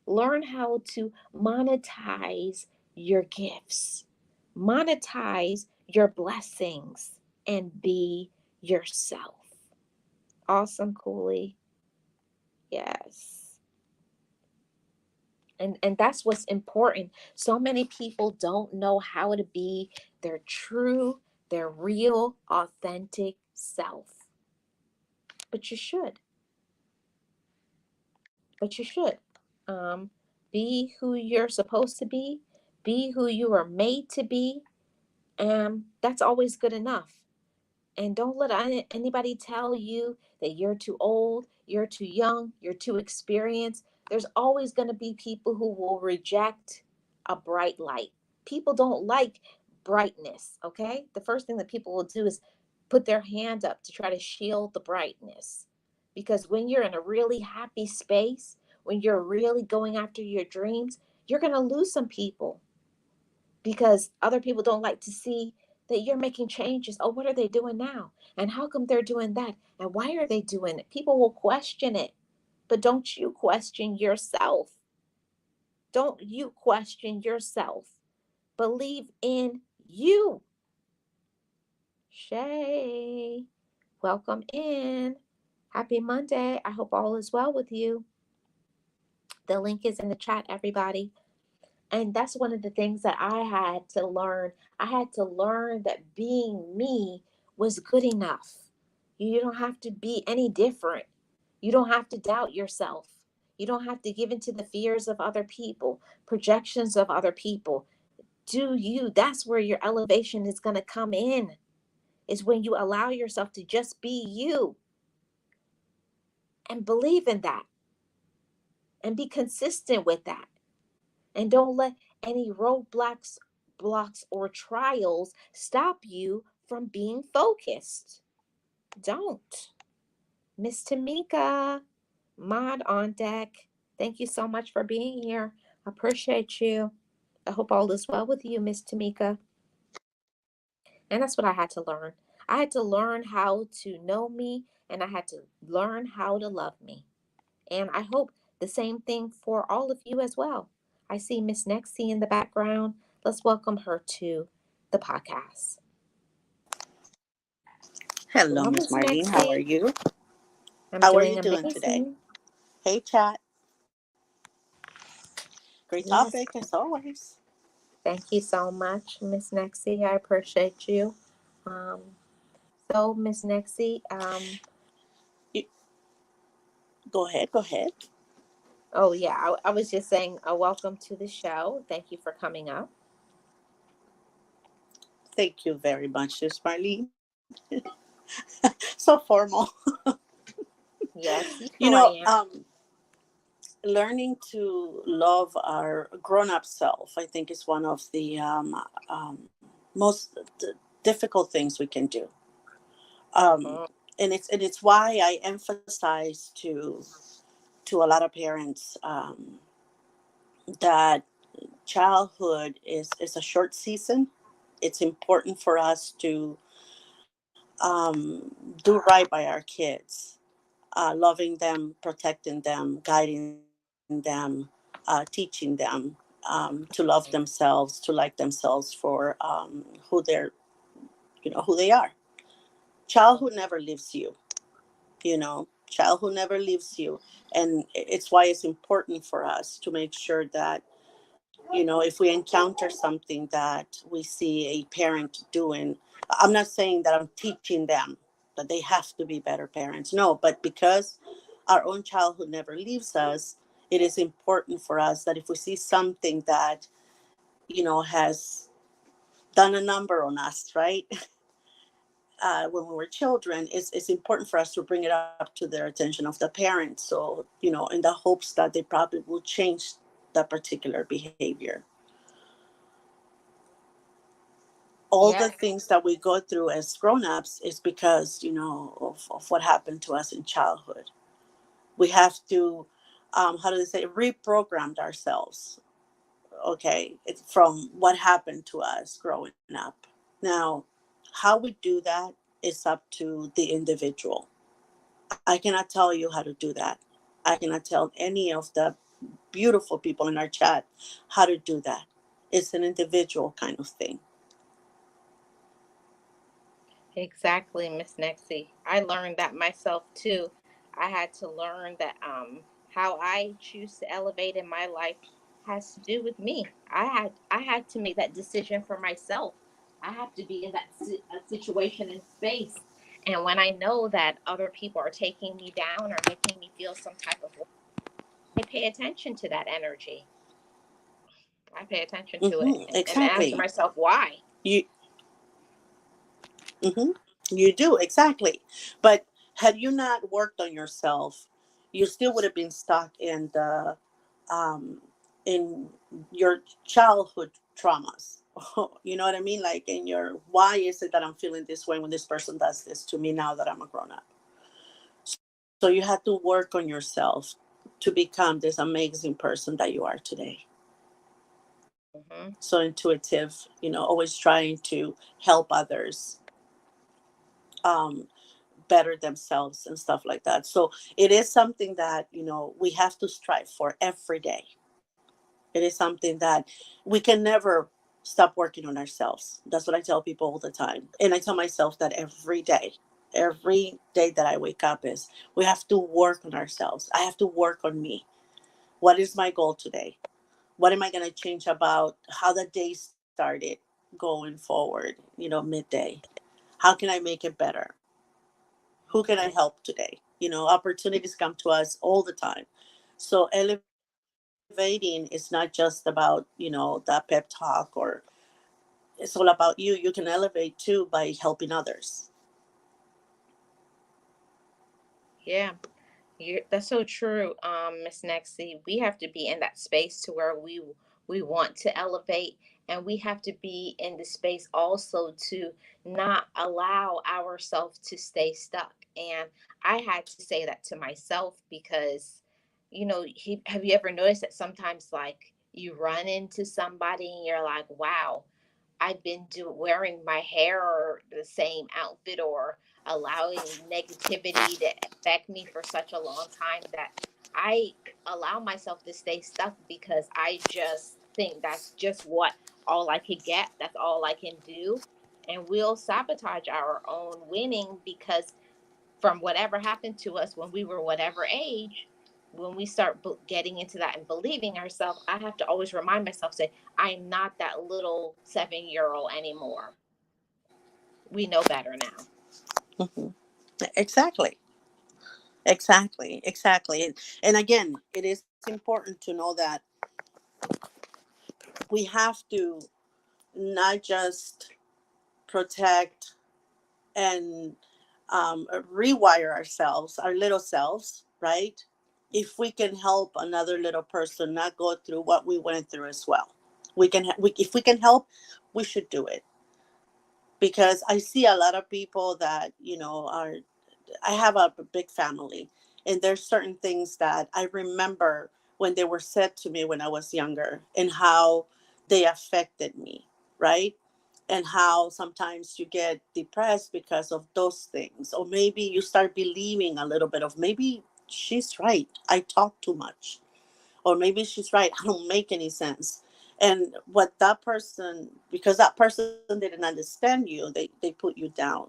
Learn how to monetize your gifts, monetize your blessings, and be yourself. Awesome, Cooley. Yes. And that's what's important. So many people don't know how to be their true, their real, authentic self. But you should. But you should. Be who you're supposed to be who you are made to be, and that's always good enough. And don't let anybody tell you that you're too old, you're too young, you're too experienced. There's always going to be people who will reject a bright light. People don't like brightness, okay? The first thing that people will do is put their hand up to try to shield the brightness. Because when you're in a really happy space, when you're really going after your dreams, you're going to lose some people because other people don't like to see that you're making changes. Oh, what are they doing now? And how come they're doing that? And why are they doing it? People will question it. But don't you question yourself. Don't you question yourself. Believe in you. Shay, welcome in. Happy Monday. I hope all is well with you. The link is in the chat, everybody. And that's one of the things that I had to learn. I had to learn that being me was good enough. You don't have to be any different. You don't have to doubt yourself. You don't have to give into the fears of other people, projections of other people. Do you? That's where your elevation is going to come in, is when you allow yourself to just be you and believe in that and be consistent with that. And don't let any roadblocks, blocks, or trials stop you from being focused. Don't. Miss Tamika, mod on deck. Thank you so much for being here. I appreciate you. I hope all is well with you, Miss Tamika. And that's what I had to learn. I had to learn how to know me, and I had to learn how to love me. And I hope the same thing for all of you as well. I see Miss Nexie in the background. Let's welcome her to the podcast. Hello, Hello, Miss Miss Marlene. How are Nexie. you? I'm How are doing you doing today? amazing. Hey, chat. Great Yes, topic as always. thank you so much, Miss Nexie. I appreciate you. Um, so, Miss Nexie, You, go ahead. Go ahead. oh yeah, I was just saying, welcome to the show. Thank you for coming up. Thank you very much, Miss Marlene. So formal. Yes, you You know know, I am. learning to love our grown-up self, I think, is one of the most difficult things we can do. Mhm. And it's why I emphasize to a lot of parents that childhood is a short season. It's important for us to do right by our kids, loving them, protecting them, guiding them, teaching them to love themselves, to like themselves for who they're, who they are. Childhood never leaves you. Childhood never leaves you, and it's why it's important for us to make sure that if we encounter something that we see a parent doing. I'm not saying that I'm teaching them that they have to be better parents. No, but because our own childhood never leaves us, it is important for us that if we see something that, has done a number on us, right? When we were children, it's important for us to bring it up to their attention of the parents. So, in the hopes that they probably will change that particular behavior. all Yeah, the things that we go through as grown-ups is because, of what happened to us in childhood. We have to, how do they say, reprogrammed ourselves, okay, it's from what happened to us growing up. Now, how we do that is up to the individual. I cannot tell you how to do that. I cannot tell any of the beautiful people in our chat how to do that. It's an individual kind of thing. exactly, Miss Nexie. I learned that myself too. I had to learn that how I choose to elevate in my life has to do with me. I had to make that decision for myself. I have to be in that situation and space. And when I know that other people are taking me down or making me feel some type of way, I pay attention to that energy. I pay attention to it and ask Exactly. myself why. You hmm You do, exactly. But had you not worked on yourself, you still would have been stuck um, in your childhood traumas. You know what I mean? Like in your, why is it that I'm feeling this way when this person does this to me now that I'm a grown up? So you had to work on yourself to become this amazing person that you are today. Hmm. So intuitive, always trying to help others. Um, better themselves and stuff like that. So it is something that, we have to strive for every day. It is something that we can never stop working on ourselves. That's what I tell people all the time. And I tell myself that every day that I wake up is we have to work on ourselves. I have to work on me. What is my goal today? What am I going to change about how the day started going forward, midday? How can I make it better? Who can I help today? Opportunities come to us all the time. So elevating is not just about, that pep talk, or it's all about you. You can elevate too by helping others. Yeah. That's so true, Miss Nexie. We have to be in that space to where we want to elevate, and we have to be in the space also to not allow ourselves to stay stuck. And I had to say that to myself because, have you ever noticed that sometimes like you run into somebody and you're like, wow, I've been wearing my hair or the same outfit or allowing negativity to affect me for such a long time that I allow myself to stay stuck because I just think that's just what all I could get. That's all I can do. And we'll sabotage our own winning because from whatever happened to us when we were whatever age, when we start getting into that and believing ourselves, I have to always remind myself, say, I'm not that little 7-year old anymore. We know better now. Hmm. Exactly. Exactly. And again, it is important to know that we have to not just protect and rewire ourselves, our little selves, right? If we can help another little person not go through what we went through as well, if we can help, we should do it. Because I see a lot of people that, are, I have a big family, and there's certain things that I remember when they were said to me when I was younger and how they affected me, right? And how sometimes you get depressed because of those things. Or maybe you start believing a little bit of, maybe she's right, I talk too much. Or maybe she's right, I don't make any sense. And what that person, because that person didn't understand you, they put you down,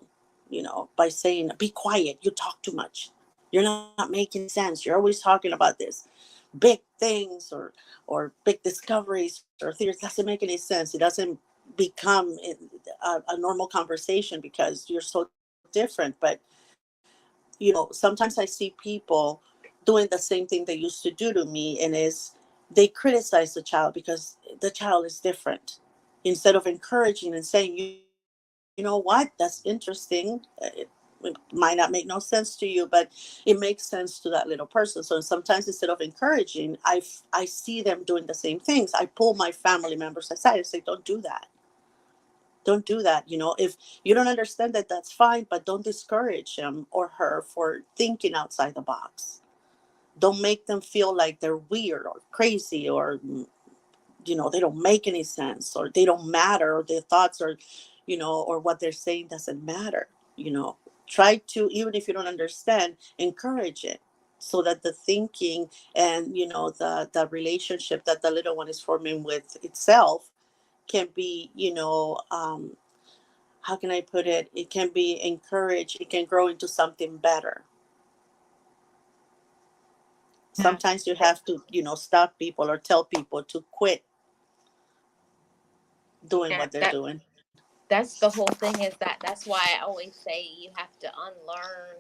by saying, be quiet, you talk too much, you're not making sense, you're always talking about this big things, or big discoveries or theories. Doesn't make any sense. It doesn't become a normal conversation because you're so different. But sometimes I see people doing the same thing they used to do to me, and is they criticize the child because the child is different, instead of encouraging and saying, you know what, that's interesting. It might not make no sense to you, but it makes sense to that little person. So sometimes instead of encouraging, I see them doing the same things. I pull my family members aside and say, don't do that. Don't do that. If you don't understand that, that's fine, but don't discourage him or her for thinking outside the box. Don't make them feel like they're weird or crazy, or they don't make any sense, or they don't matter, or their thoughts are, or what they're saying doesn't matter. you know Try to, even if you don't understand, encourage it, so that the thinking and the relationship that the little one is forming with itself can be, how can I put it, it can be encouraged, it can grow into something better. Yeah. Sometimes you have to, stop people or tell people to quit doing Yeah, what they're doing. that's the whole thing, is that's why I always say you have to unlearn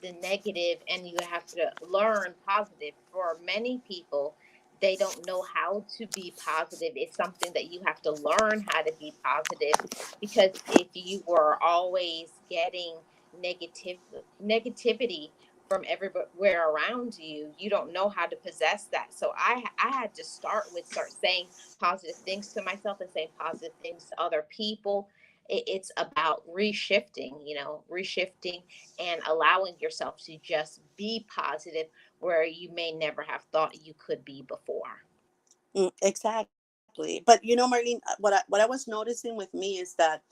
the negative and you have to learn positive. For many people, they don't know how to be positive. It's something that you have to learn how to be positive, because if you were always getting negativity from everywhere around you, you don't know how to possess that. So I had to start saying positive things to myself and saying positive things to other people. It's about reshifting, reshifting and allowing yourself to just be positive where you may never have thought you could be before. Exactly. But Marlene, what I was noticing with me is that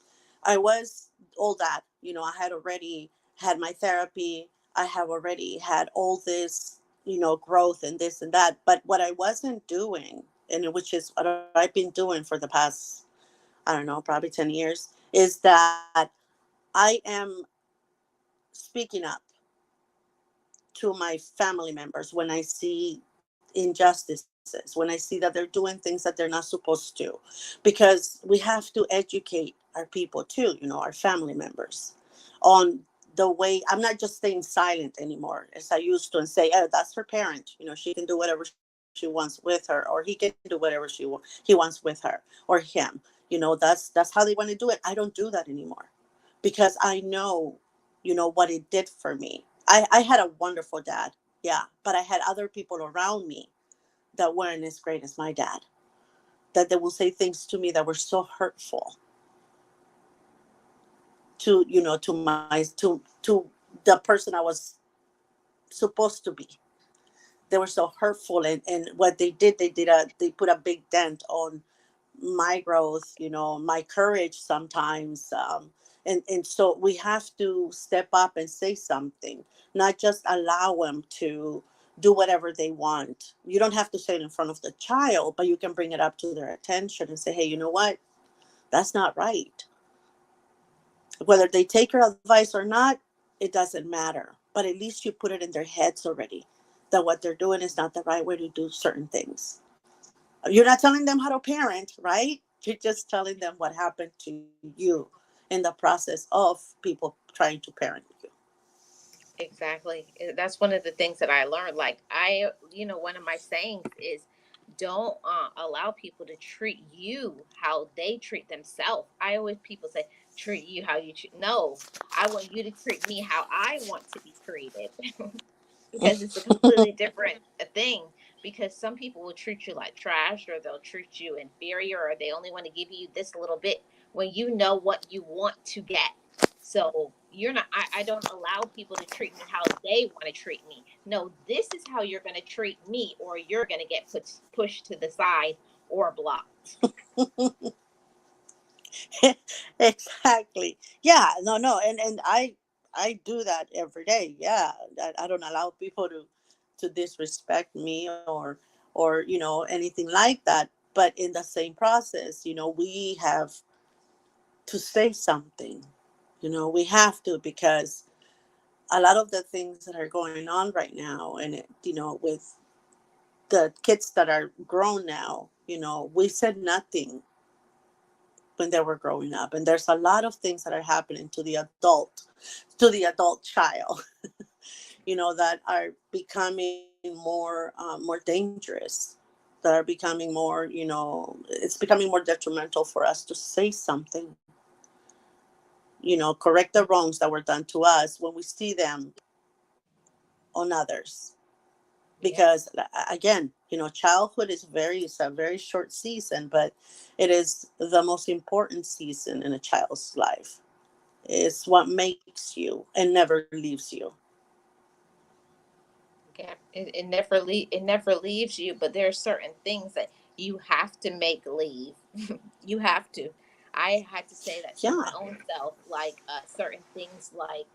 I was all that, I had already had my therapy. I have already had all this, growth and this and that. But what I wasn't doing, and which is what I've been doing for the past, I don't know, probably 10 years, is that I am speaking up to my family members when I see injustices, when I see that they're doing things that they're not supposed to, because we have to educate our people too, our family members, on the way. I'm not just staying silent anymore as I used to and say, oh, that's her parent, she can do whatever she wants with her, or he can do whatever he wants with her or him. That's how they want to do it. I don't do that anymore, because I know, what it did for me. I had a wonderful dad, yeah, but I had other people around me that weren't as great as my dad, that they will say things to me that were so hurtful to, to the person I was supposed to be. They were so hurtful, and what they put a big dent on my growth, my courage sometimes. And so we have to step up and say something, not just allow them to do whatever they want. You don't have to say it in front of the child, but you can bring it up to their attention and say, hey, you know what? That's not right. Whether they take your advice or not, it doesn't matter. But at least you put it in their heads already that what they're doing is not the right way to do certain things. You're not telling them how to parent, right? You're just telling them what happened to you in the process of people trying to parent you. Exactly. That's one of the things that I learned. Like one of my sayings is, don't allow people to treat you how they treat themselves. I always people say, treat you how you treat. No, I want you to treat me how I want to be treated. Because it's a completely different thing. Because some people will treat you like trash, or they'll treat you inferior, or they only want to give you this little bit when you know what you want to get. So you're not. I don't allow people to treat me how they want to treat me. No, this is how you're going to treat me, or you're going to get pushed to the side or blocked. Exactly. Yeah. No. No. And I do that every day. Yeah. I don't allow people to disrespect me, or anything like that. But in the same process, we have to say something. We have to, because a lot of the things that are going on right now, and with the kids that are grown now, we said nothing when they were growing up, and there's a lot of things that are happening to the adult child, that are becoming more dangerous, that are becoming more, it's becoming more detrimental for us to say something, correct the wrongs that were done to us when we see them on others. because again, childhood it's a very short season, but it is the most important season in a child's life. It's what makes you and never leaves you. Yeah, it never leaves you, but there are certain things that you have to make leave. You have to. I had to say that to my Yeah. own self, like certain things like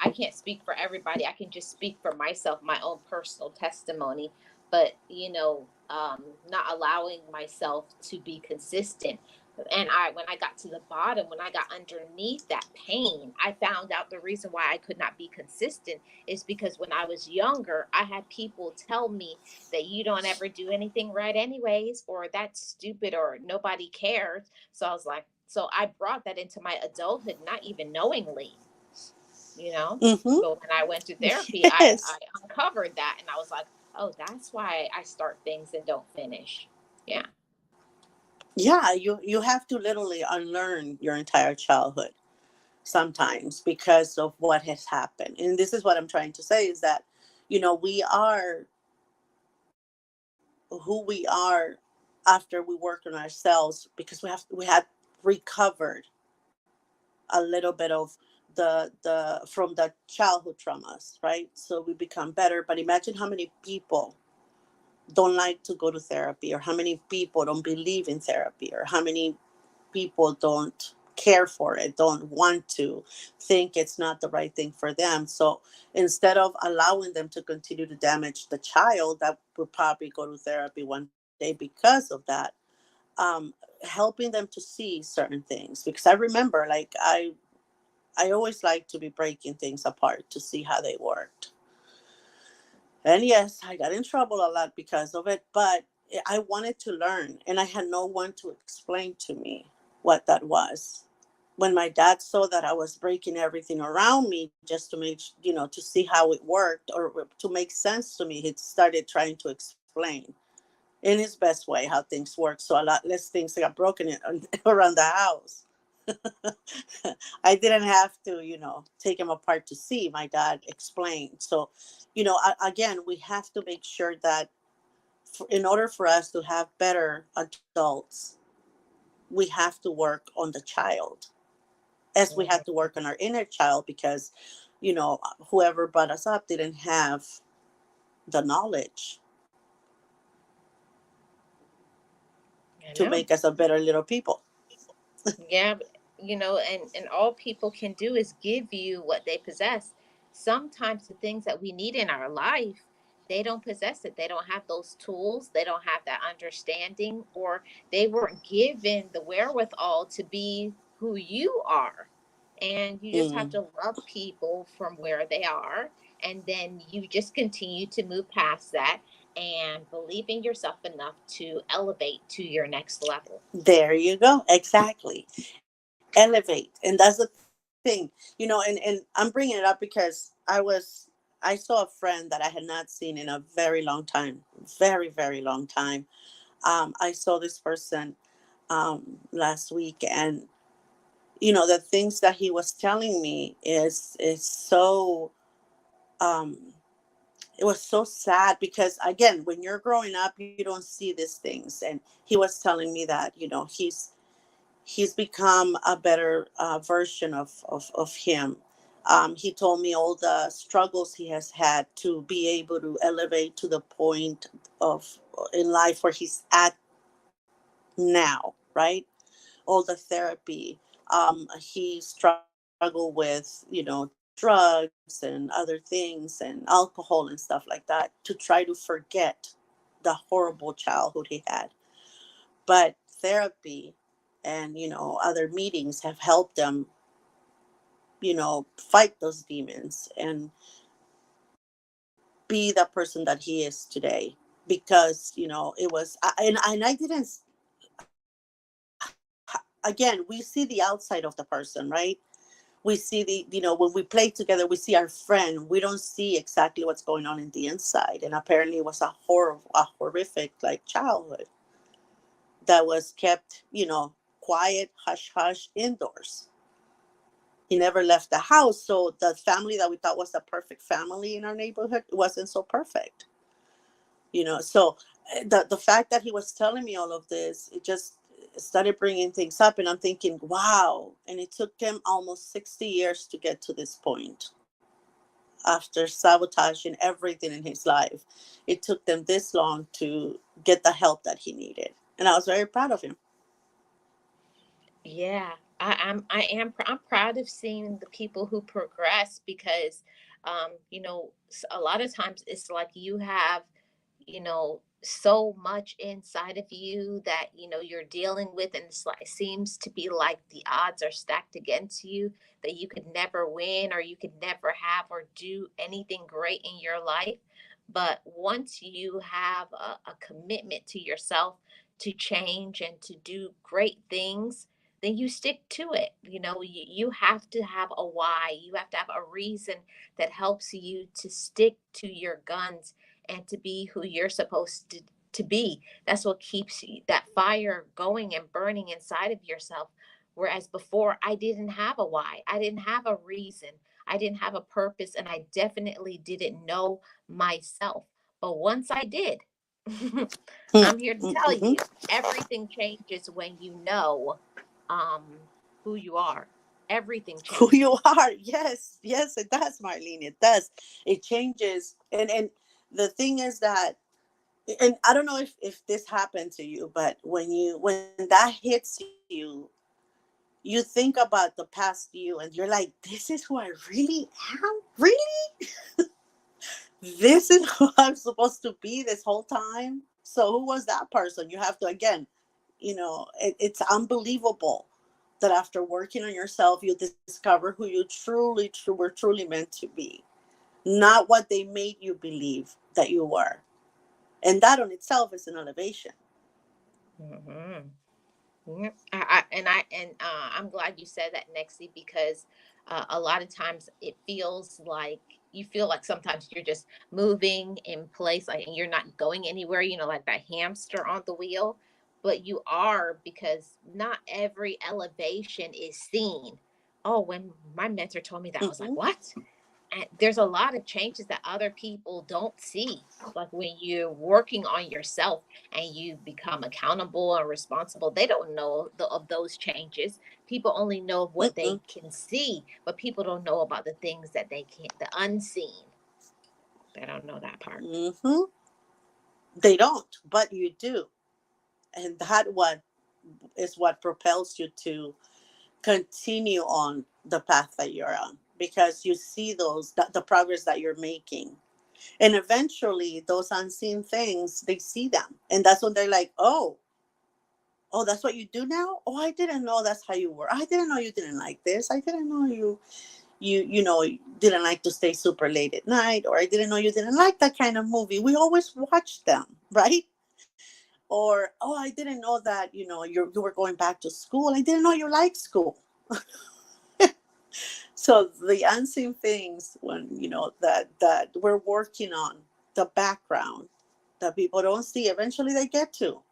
I can't speak for everybody. I can just speak for myself, my own personal testimony. But not allowing myself to be consistent. And when I got to the bottom, when I got underneath that pain, I found out the reason why I could not be consistent is because when I was younger, I had people tell me that you don't ever do anything right, anyways, or that's stupid, or nobody cares. So I was like, so I brought that into my adulthood, not even knowingly you know Mm-hmm. but when I went to therapy, I Yes. uncovered that, and I was like, oh, that's why I start things and don't finish. Yeah. Yeah, you have to literally unlearn your entire childhood sometimes because of what has happened. And this is what I'm trying to say is that, we are who we are after we work on ourselves because we had recovered a little bit of the from the childhood traumas, right? So we become better. But imagine how many people don't like to go to therapy, or how many people don't believe in therapy, or how many people don't care for it, don't want to, think it's not the right thing for them. So instead of allowing them to continue to damage the child that will probably go to therapy one day because of that, helping them to see certain things. Because I remember, like, I always like to be breaking things apart to see how they worked. And yes, I got in trouble a lot because of it, but I wanted to learn, and I had no one to explain to me what that was. When my dad saw that I was breaking everything around me just to to see how it worked or to make sense to me, he started trying to explain in his best way how things work. So a lot less things got broken around the house. I didn't have to, take him apart to see. My dad explained. So, again, we have to make sure that in order for us to have better adults, we have to work on the child as we Mhm. have to work on our inner child because, whoever brought us up didn't have the knowledge I to know. make us a better little people. Yeah, and all people can do is give you what they possess. Sometimes the things that we need in our life, they don't possess it. They don't have those tools. They don't have that understanding, or they weren't given the wherewithal to be who you are. And you just have Mm. to love people from where they are. And then you just continue to move past that and believe in yourself enough to elevate to your next level. There you go. Exactly. Elevate. And that's the thing, and I'm bringing it up because I saw a friend that I had not seen in a very long time, very, very long time. I saw this person last week, and the things that he was telling me is so um it was so sad because again, when you're growing up, you don't see these things. And he was telling me that he's become a better version of him. He told me all the struggles he has had to be able to elevate to the point of in life where he's at now, right? All the therapy. He struggled with, drugs and other things and alcohol and stuff like that to try to forget the horrible childhood he had. But therapy and, other meetings have helped them, fight those demons and be the person that he is today. Because, it was, and I didn't, again, we see the outside of the person, right? We see when we play together, we see our friend. We don't see exactly what's going on in the inside. And apparently it was a horrific like childhood that was kept, quiet, hush hush, indoors. He never left the house. So the family that we thought was the perfect family in our neighborhood wasn't so perfect. So the fact that he was telling me all of this, it just started bringing things up, and I'm thinking, wow. And it took him almost 60 years to get to this point. After sabotaging everything in his life, it took them this long to get the help that he needed, and I was very proud of him. Yeah, I'm proud of seeing the people who progress because, a lot of times it's like you have, so much inside of you that, you're dealing with, and it seems to be like the odds are stacked against you, that you could never win or you could never have or do anything great in your life. But once you have a commitment to yourself to change and to do great things, then you stick to it. You have to have a why. You have to have a reason that helps you to stick to your guns and to be who you're supposed to be. That's what keeps that fire going and burning inside of yourself. Whereas before, I didn't have a why. I didn't have a reason. I didn't have a purpose, and I definitely didn't know myself. But once I did, I'm here to tell Mm-hmm. you, everything changes when you know um who you are. Everything Who changes. you are. Yes, yes, it does, Marlene. It does. It changes. And the thing is that, and I don't know if this happened to you, but when that hits you, you think about the past you, and you're like, this is who I really am. Really, this is who I'm supposed to be this whole time. So who was that person? You have to, again, it's unbelievable that after working on yourself, you discover who you were truly meant to be, not what they made you believe that you were. And that on itself is an elevation. Hmm. Yep. I'm glad you said that, Nexi, because a lot of times it feels like you feel like sometimes you're just moving in place, like, and you're not going anywhere. Like that hamster on the wheel, but you are, because not every elevation is seen. Oh, when my mentor told me that, I was like, Hmm. what? And there's a lot of changes that other people don't see. Like when you're working on yourself and you become accountable and responsible, they don't know of those changes. People only know of what they Mm-mm. can see, but people don't know about the things that they can't, the unseen. They don't know that part. Hmm. They don't, but you do. And that what is what propels you to continue on the path that you're on, because you see the progress that you're making. And eventually those unseen things, they see them. And that's when they're like, oh, that's what you do now? Oh, I didn't know that's how you were. I didn't know you didn't like this. I didn't know you didn't like to stay super late at night, or I didn't know you didn't like that kind of movie. We always watch them, right? Or, oh, I didn't know that, you were going back to school. I didn't know you liked school. So the unseen things, when that we're working on, the background that people don't see, eventually they get to.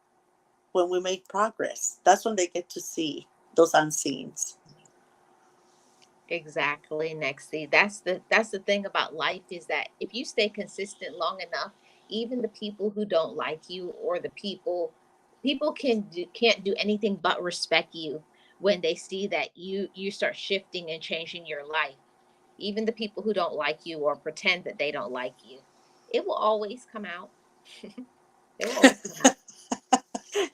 When we make progress, that's when they get to see those unseens. Exactly, Nexi. That's the thing about life, is that if you stay consistent long enough, even the people who don't like you, or the people can't do anything but respect you when they see that you start shifting and changing your life. Even the people who don't like you or pretend that they don't like you, it will always come out. It will always come out.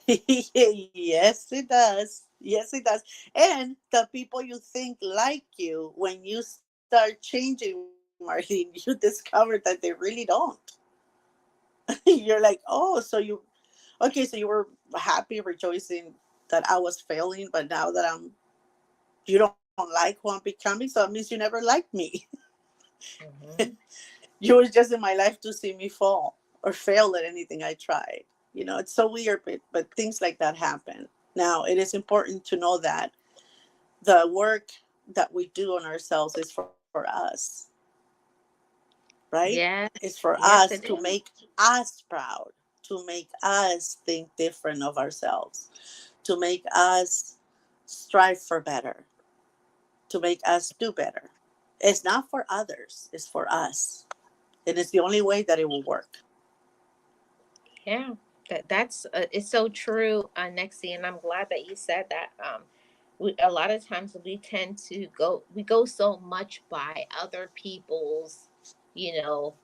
Yes, it does. Yes, it does. And the people you think like you, when you start changing, Marlene, you discover that they really don't. You're like, oh, okay, so you were happy, rejoicing that I was failing, but now that you don't like who I'm becoming, so it means you never liked me. Hmm. You were just in my life to see me fall or fail at anything I tried. It's so weird, but things like that happen. Now, it is important to know that the work that we do on ourselves is for us, right? Yes, It's for us yes, to it is. make us proud, to make us think different of ourselves, to make us strive for better, to make us do better. It's not for others, it's for us. And it's the only way that it will work. Yeah, that's it's so true, Nexie, and I'm glad that you said that. A lot of times we tend to go so much by other people's, you know,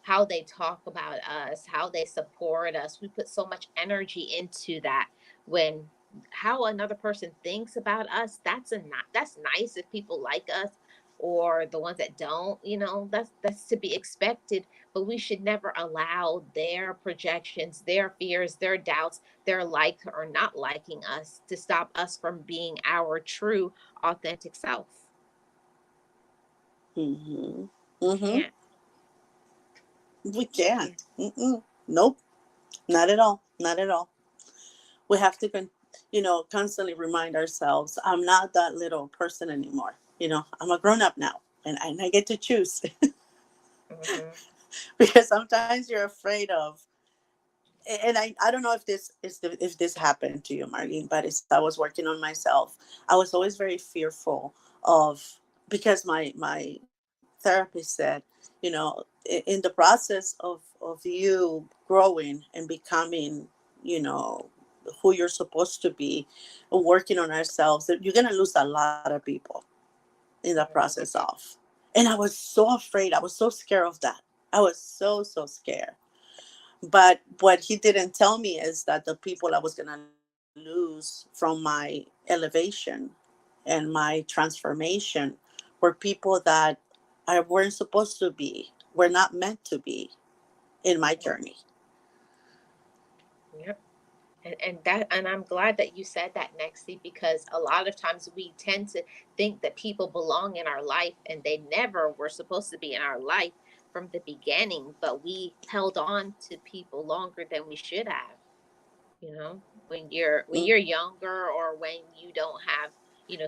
how they talk about us, how they support us. We put so much energy into that when how another person thinks about us, that's nice if people like us or the ones that don't, that's to be expected, but we should never allow their projections, their fears, their doubts, their like or not liking us to stop us from being our true authentic self. Mm-hmm. We Mm-hmm. can't. We Yeah. can't. Mm-mm. Nope. Not at all. Not at all. We have to constantly remind ourselves, I'm not that little person anymore. I'm a grown up now, and I get to choose. Hmm. Because sometimes you're afraid of, and I don't know if this happened to you, Marlene, but as I was working on myself, I was always very fearful of, because my therapist said, in the process of you growing and becoming, you know who you're supposed to be, working on ourselves, that you're going to lose a lot of people in the process of. And I was so afraid, I was so scared of that. I was so scared. But what he didn't tell me is that the people I was going to lose from my elevation and my transformation were people that I weren't supposed to be, were not meant to be in my journey. Yep. And I'm glad that you said that, Nexie, because a lot of times we tend to think that people belong in our life and they never were supposed to be in our life from the beginning, but we held on to people longer than we should have. When you're younger, or when you don't have,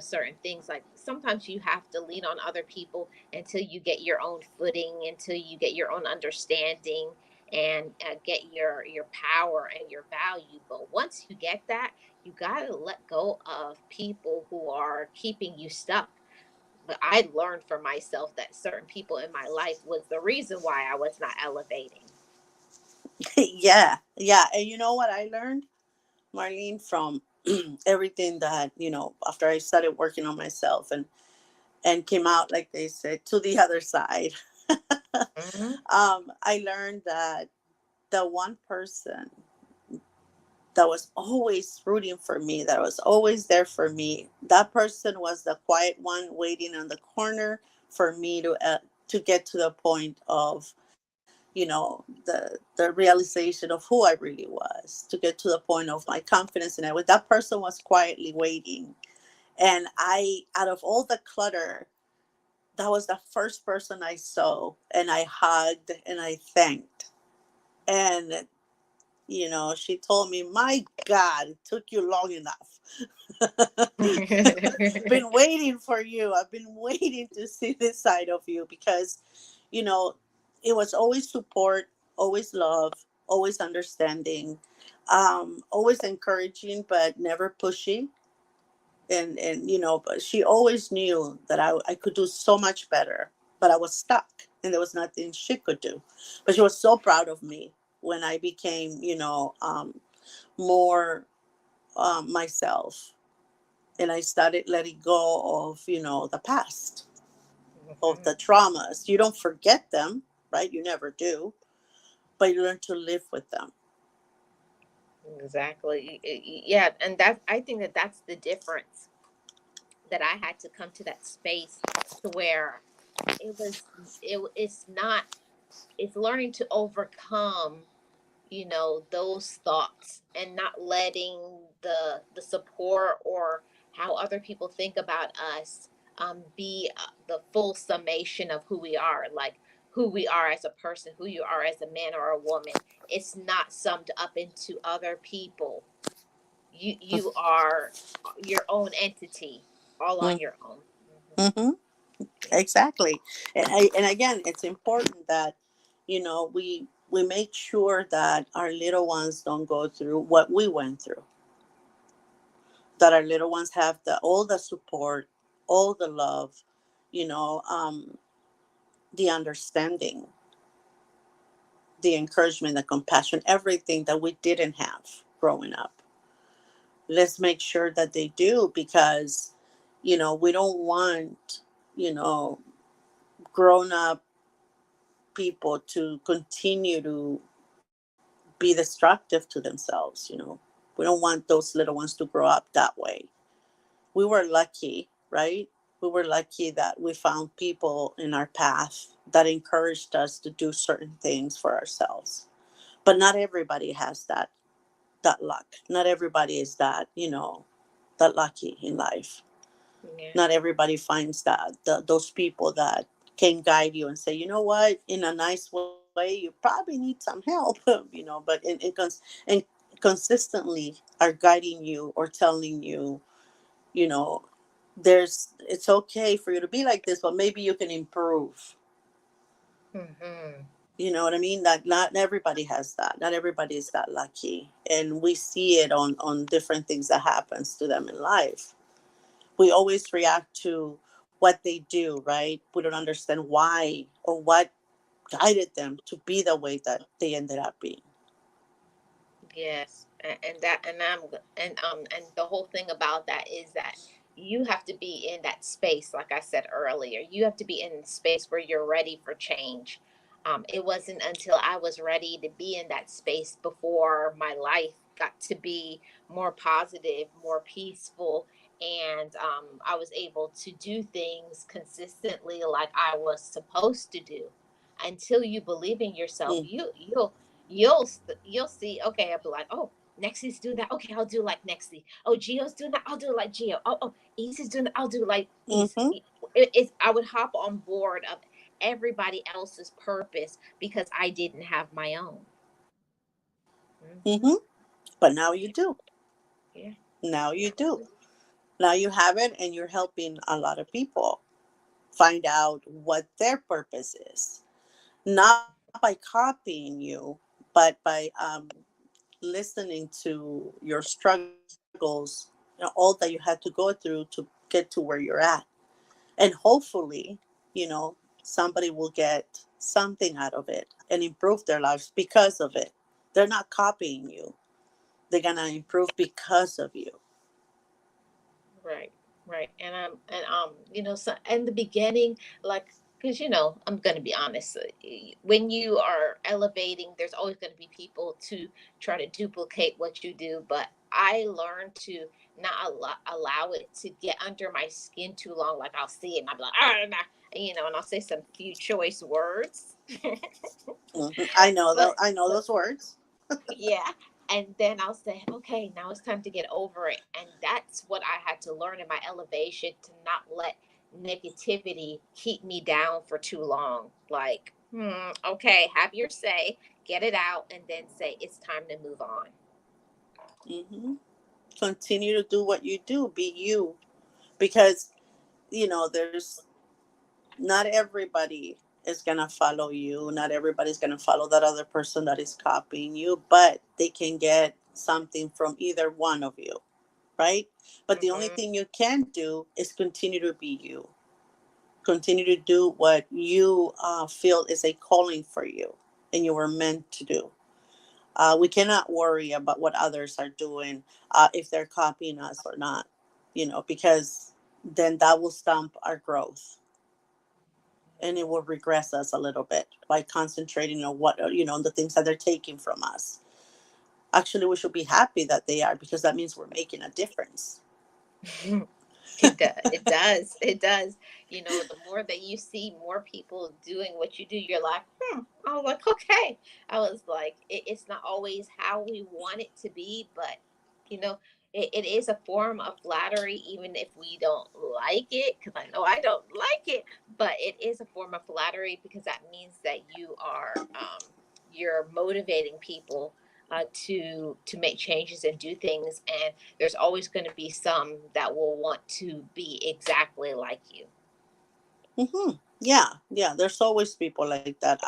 certain things, like sometimes you have to lean on other people until you get your own footing, until you get your own understanding, and get your power and your value. But once you get that, you got to let go of people who are keeping you stuck. But I learned for myself that certain people in my life was the reason why I was not elevating. Yeah, yeah. And you know what I learned, Marlene, from everything that, after I started working on myself and came out, like they said, to the other side. Hmm. I learned that the one person that was always rooting for me, that was always there for me, that person was the quiet one waiting on the corner for me to get to the point of, the realization of who I really was, to get to the point of my confidence in it. That person was quietly waiting, and I, out of all the clutter, that was the first person I saw, and I hugged and I thanked. And she told me, my God, it took you long enough. Been waiting for you. I've been waiting to see this side of you, because, you know, it was always support, always love, always understanding, always encouraging, but never pushy. And but she always knew that I could do so much better, but I was stuck and there was nothing she could do. But she was so proud of me when I became, more myself, and I started letting go of, the past, of the traumas. You don't forget them, right? You never do, but you learn to live with them. Exactly. Yeah, and that I think that that's the difference, that I had to come to that space to where it was it's not, it's learning to overcome, those thoughts, and not letting the support or how other people think about us be the full summation of who we are, like who we are as a person, who you are as a man or a woman. It's not summed up into other people. You are your own entity, all on your own. Mm-hmm. Yeah. Exactly. And again, it's important that, we make sure that our little ones don't go through what we went through, that our little ones have all the support, all the love, you know um, the understanding, the encouragement, the compassion, everything that we didn't have growing up. Let's make sure that they do, because, we don't want, you know, grown up people to continue to be destructive to themselves. We don't want those little ones to grow up that way. We were lucky, right? We were lucky that we found people in our path that encouraged us to do certain things for ourselves. But not everybody has that luck. Not everybody is that lucky in life. Yeah. Not everybody finds those people that can guide you and say, you know what, in a nice way, you probably need some help, but and consistently are guiding you or telling you, you know, it's okay for you to be like this, but maybe you can improve. Mm-hmm. You know what I mean? That not everybody has that. Not everybody is that lucky, and we see it on different things that happens to them in life. We always react to what they do, right? We don't understand why or what guided them to be the way that they ended up being. Yes, and that, and the whole thing about that is that you have to be in that space. Like I said earlier, you have to be in space where you're ready for change. It wasn't until I was ready to be in that space before my life got to be more positive, more peaceful, and I was able to do things consistently like I was supposed to do. Until you believe in yourself, Mm, you'll see. Okay, I'll be like, oh, Nexi's doing that. Okay, I'll do like Nexi. Oh, Geo's doing that. I'll do like Geo. Oh, Ease is doing that. I'll do like Ease. mm-hmm, I would hop on board of everybody else's purpose because I didn't have my own. mm-hmm. Hmm. But now you do. Yeah. Now you do. Now you have it, and you're helping a lot of people find out what their purpose is. Not by copying you, but by listening to your struggles, all that you had to go through to get to where you're at. And hopefully, somebody will get something out of it and improve their lives because of it. They're not copying you, they're going to improve because of you. Right, right. So in the beginning, like, because I'm going to be honest, when you are elevating, there's always going to be people to try to duplicate what you do. But I learned to not allow it to get under my skin too long. Like, I'll see it and I'll be like, nah, and I'll say some few choice words. Mhm. I know but I know those words. yeah. And then I'll say, okay, now it's time to get over it. And that's what I had to learn in my elevation, to not let negativity keep me down for too long. Like, okay, have your say, get it out, and then say it's time to move on. Hmm. Continue to do what you do, be you, because there's not everybody is going to follow you, not everybody's going to follow that other person that is copying you, but they can get something from either one of you, right? But the only Hmm. thing you can do is continue to be you, continue to do what you feel is a calling for you and you were meant to do. We cannot worry about what others are doing, if they're copying us or not, because then that will stump our growth, and it will regress us a little bit by concentrating on the things that they're taking from us. Actually, we should be happy that they are, because that means we're making a difference. It does. It does. It does. The more that you see more people doing what you do, you're like, I was like, okay. I was like, it's not always how we want it to be, but you know, it is a form of flattery, even if we don't like it. Because I know I don't like it, but it is a form of flattery because that means that you're motivating people to make changes and do things, and there's always going to be some that will want to be exactly like you. Hmm. Yeah, there's always people like that.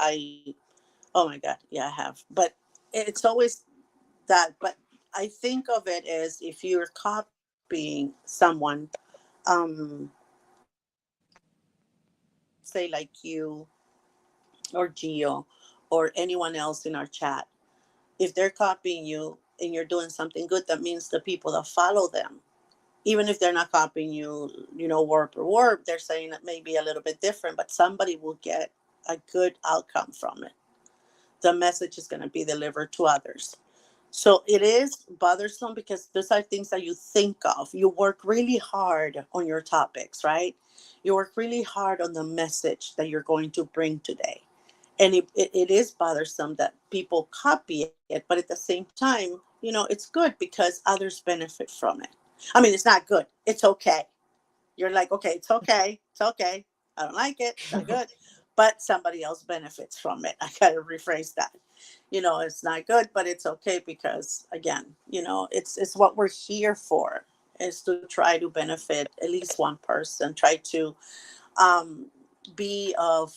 Oh my God, yeah, I have. But it's always that. But I think of it as, if you're copying someone, um, say like you or Gio or anyone else in our chat, if they're copying you and you're doing something good, that means the people that follow them, even if they're not copying you, word per word, they're saying it may be a little bit different, but somebody will get a good outcome from it. The message is going to be delivered to others. So it is bothersome because those are things that you think of. You work really hard on your topics, right? You work really hard on the message that you're going to bring today. And it is bothersome that people copy it, but at the same time, it's good because others benefit from it. I mean, it's not good. It's okay. You're like, okay, it's okay. It's okay. I don't like it. It's not good. But somebody else benefits from it. I got to rephrase that. It's not good, but it's okay because, again, it's what we're here for, is to try to benefit at least one person, try to be of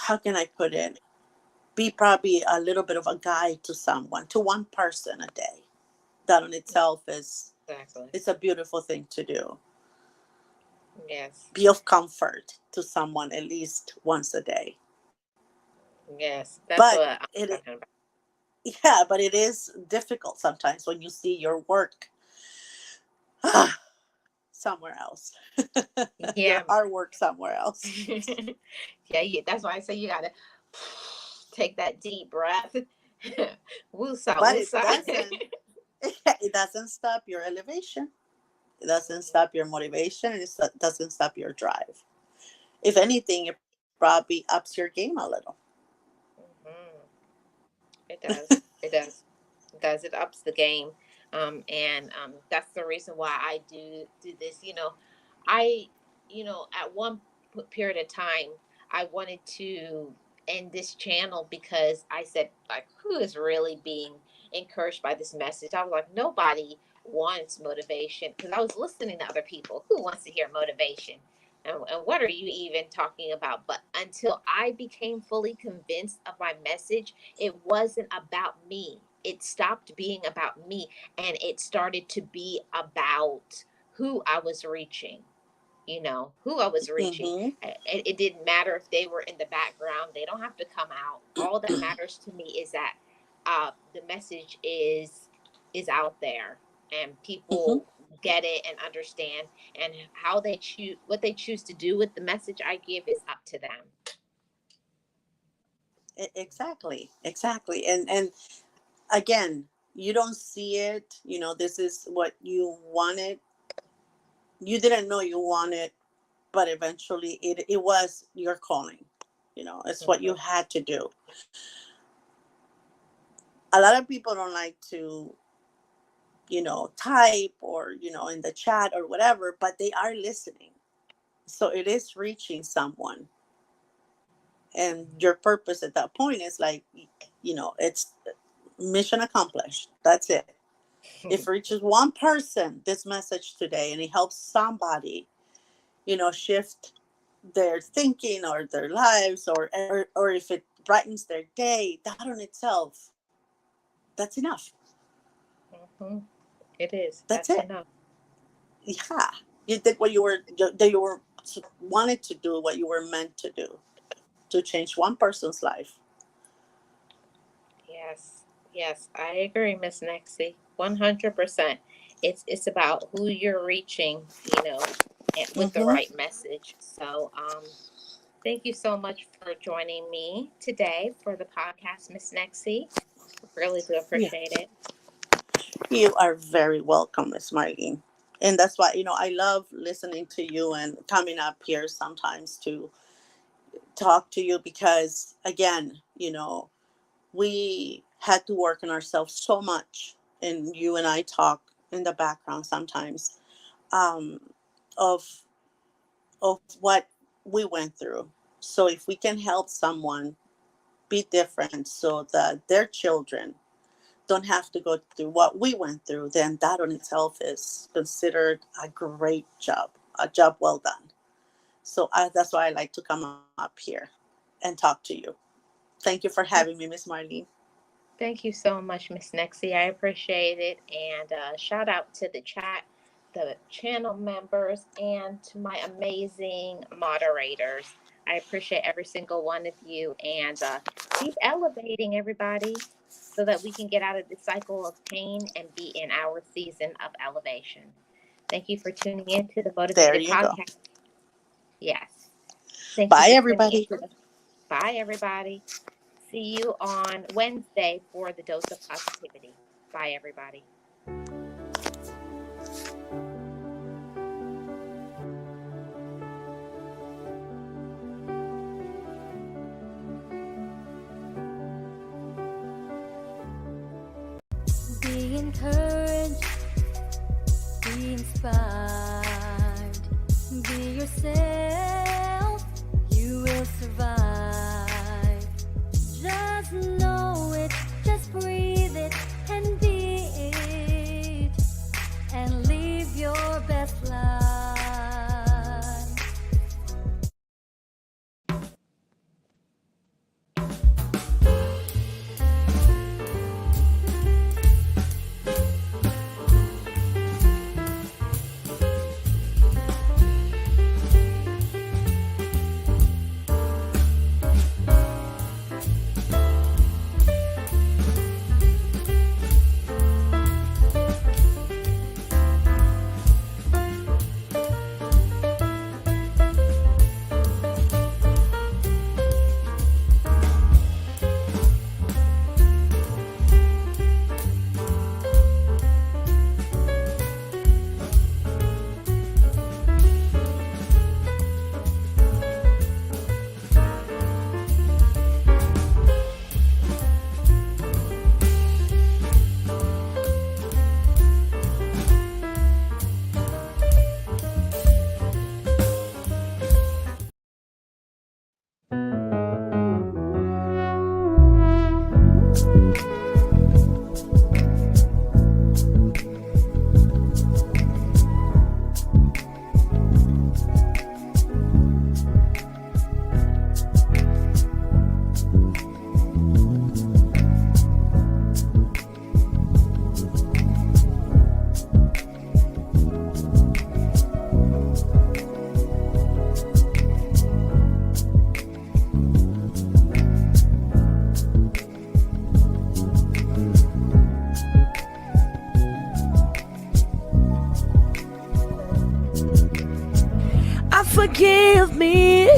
how can I put it? Be probably a little bit of a guide to someone, to one person a day. That in itself Exactly. it's a beautiful thing to do. Yes. Be of comfort to someone at least once a day. Yes. That's But what I'm it, talking about. yeah, but it is difficult sometimes when you see your work somewhere else. Yeah. Your artwork somewhere else. Yeah. That's why I say you gotta take that deep breath. Woosah, But it woosah. doesn't. It doesn't stop your elevation. It doesn't stop your motivation, and it doesn't stop your drive. If anything, it probably ups your game a little. Mhm. It does. It does. It does. It ups the game. And that's the reason why I do this. I, at one period of time, I wanted to end this channel because I said, like, who is really being encouraged by this message? I was like, nobody wants motivation, because I was listening to other people. Who wants to hear motivation? And what are you even talking about? But until I became fully convinced of my message, it wasn't about me. It stopped being about me, and it started to be about who I was reaching. Who I was reaching. Mm-hmm. It didn't matter if they were in the background. They don't have to come out. All that matters to me is that the message is out there, and Mm-hmm. people get it and understand, and how they choose, what they choose to do with the message I give, is up to them. Exactly. And again, you don't see it. This is what you wanted. You didn't know you wanted, but eventually it was your calling. It's what you Mhm. had to do. A lot of people don't like to, type or, in the chat or whatever, but they are listening. So it is reaching someone. And your purpose at that point is like, it's mission accomplished. That's it. If it reaches one person, this message today, and it helps somebody, shift their thinking or their lives, or if it brightens their day, that on itself, that's enough. Mhm. It is. That's That's it. enough. Yeah, you did what you were wanted to do, what you were meant to do, to change one person's life. Yes, yes, I agree, Miss Nexie, 100%. It's about who you're reaching, and with the Mm-hmm. right message. So, thank you so much for joining me today for the podcast, Miss Nexie. Really do Yeah, appreciate it. you are very welcome, Miss Marlene. And that's why, I love listening to you and coming up here sometimes to talk to you, because again, we had to work on ourselves so much, and you and I talk in the background sometimes, um, of what we went through. So if we can help someone be different so that their children don't have to go through what we went through, then that on itself is considered a great job, a job well done. So that's why I like to come up here and talk to you. Thank you for having me, Miss Marlene. Thank you so much, Miss Nexie. I appreciate it. And shout out to the chat, the channel members, and to my amazing moderators. I appreciate every single one of you, and keep elevating, everybody, so that we can get out of the cycle of pain and be in our season of elevation. Thank you for tuning in to the There Motivated you go. Podcast. Yes. Thank Bye, you for tuning everybody. into Bye, everybody. See you on Wednesday for the Dose of Positivity. Bye, everybody. Be encouraged, be inspired, be yourself, you will survive. Just know it, just breathe it, and be it, and live your best life. Forgive me,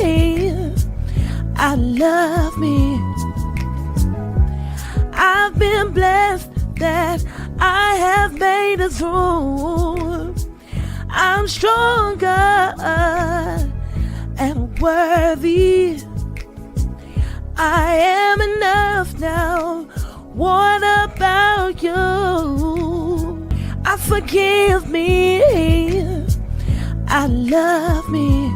I love me. I've been blessed that I have made it through. I'm stronger and worthy. I am enough now. What about you? I forgive me, I love me.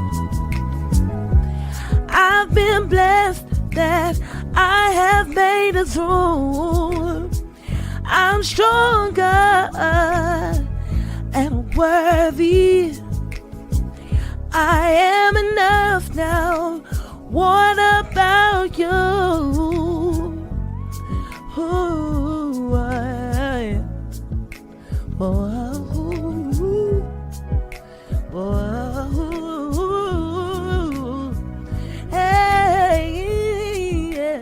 I've been blessed that I have made it through. I'm stronger and worthy. I am enough now. What about you? Ooh, hey, yeah.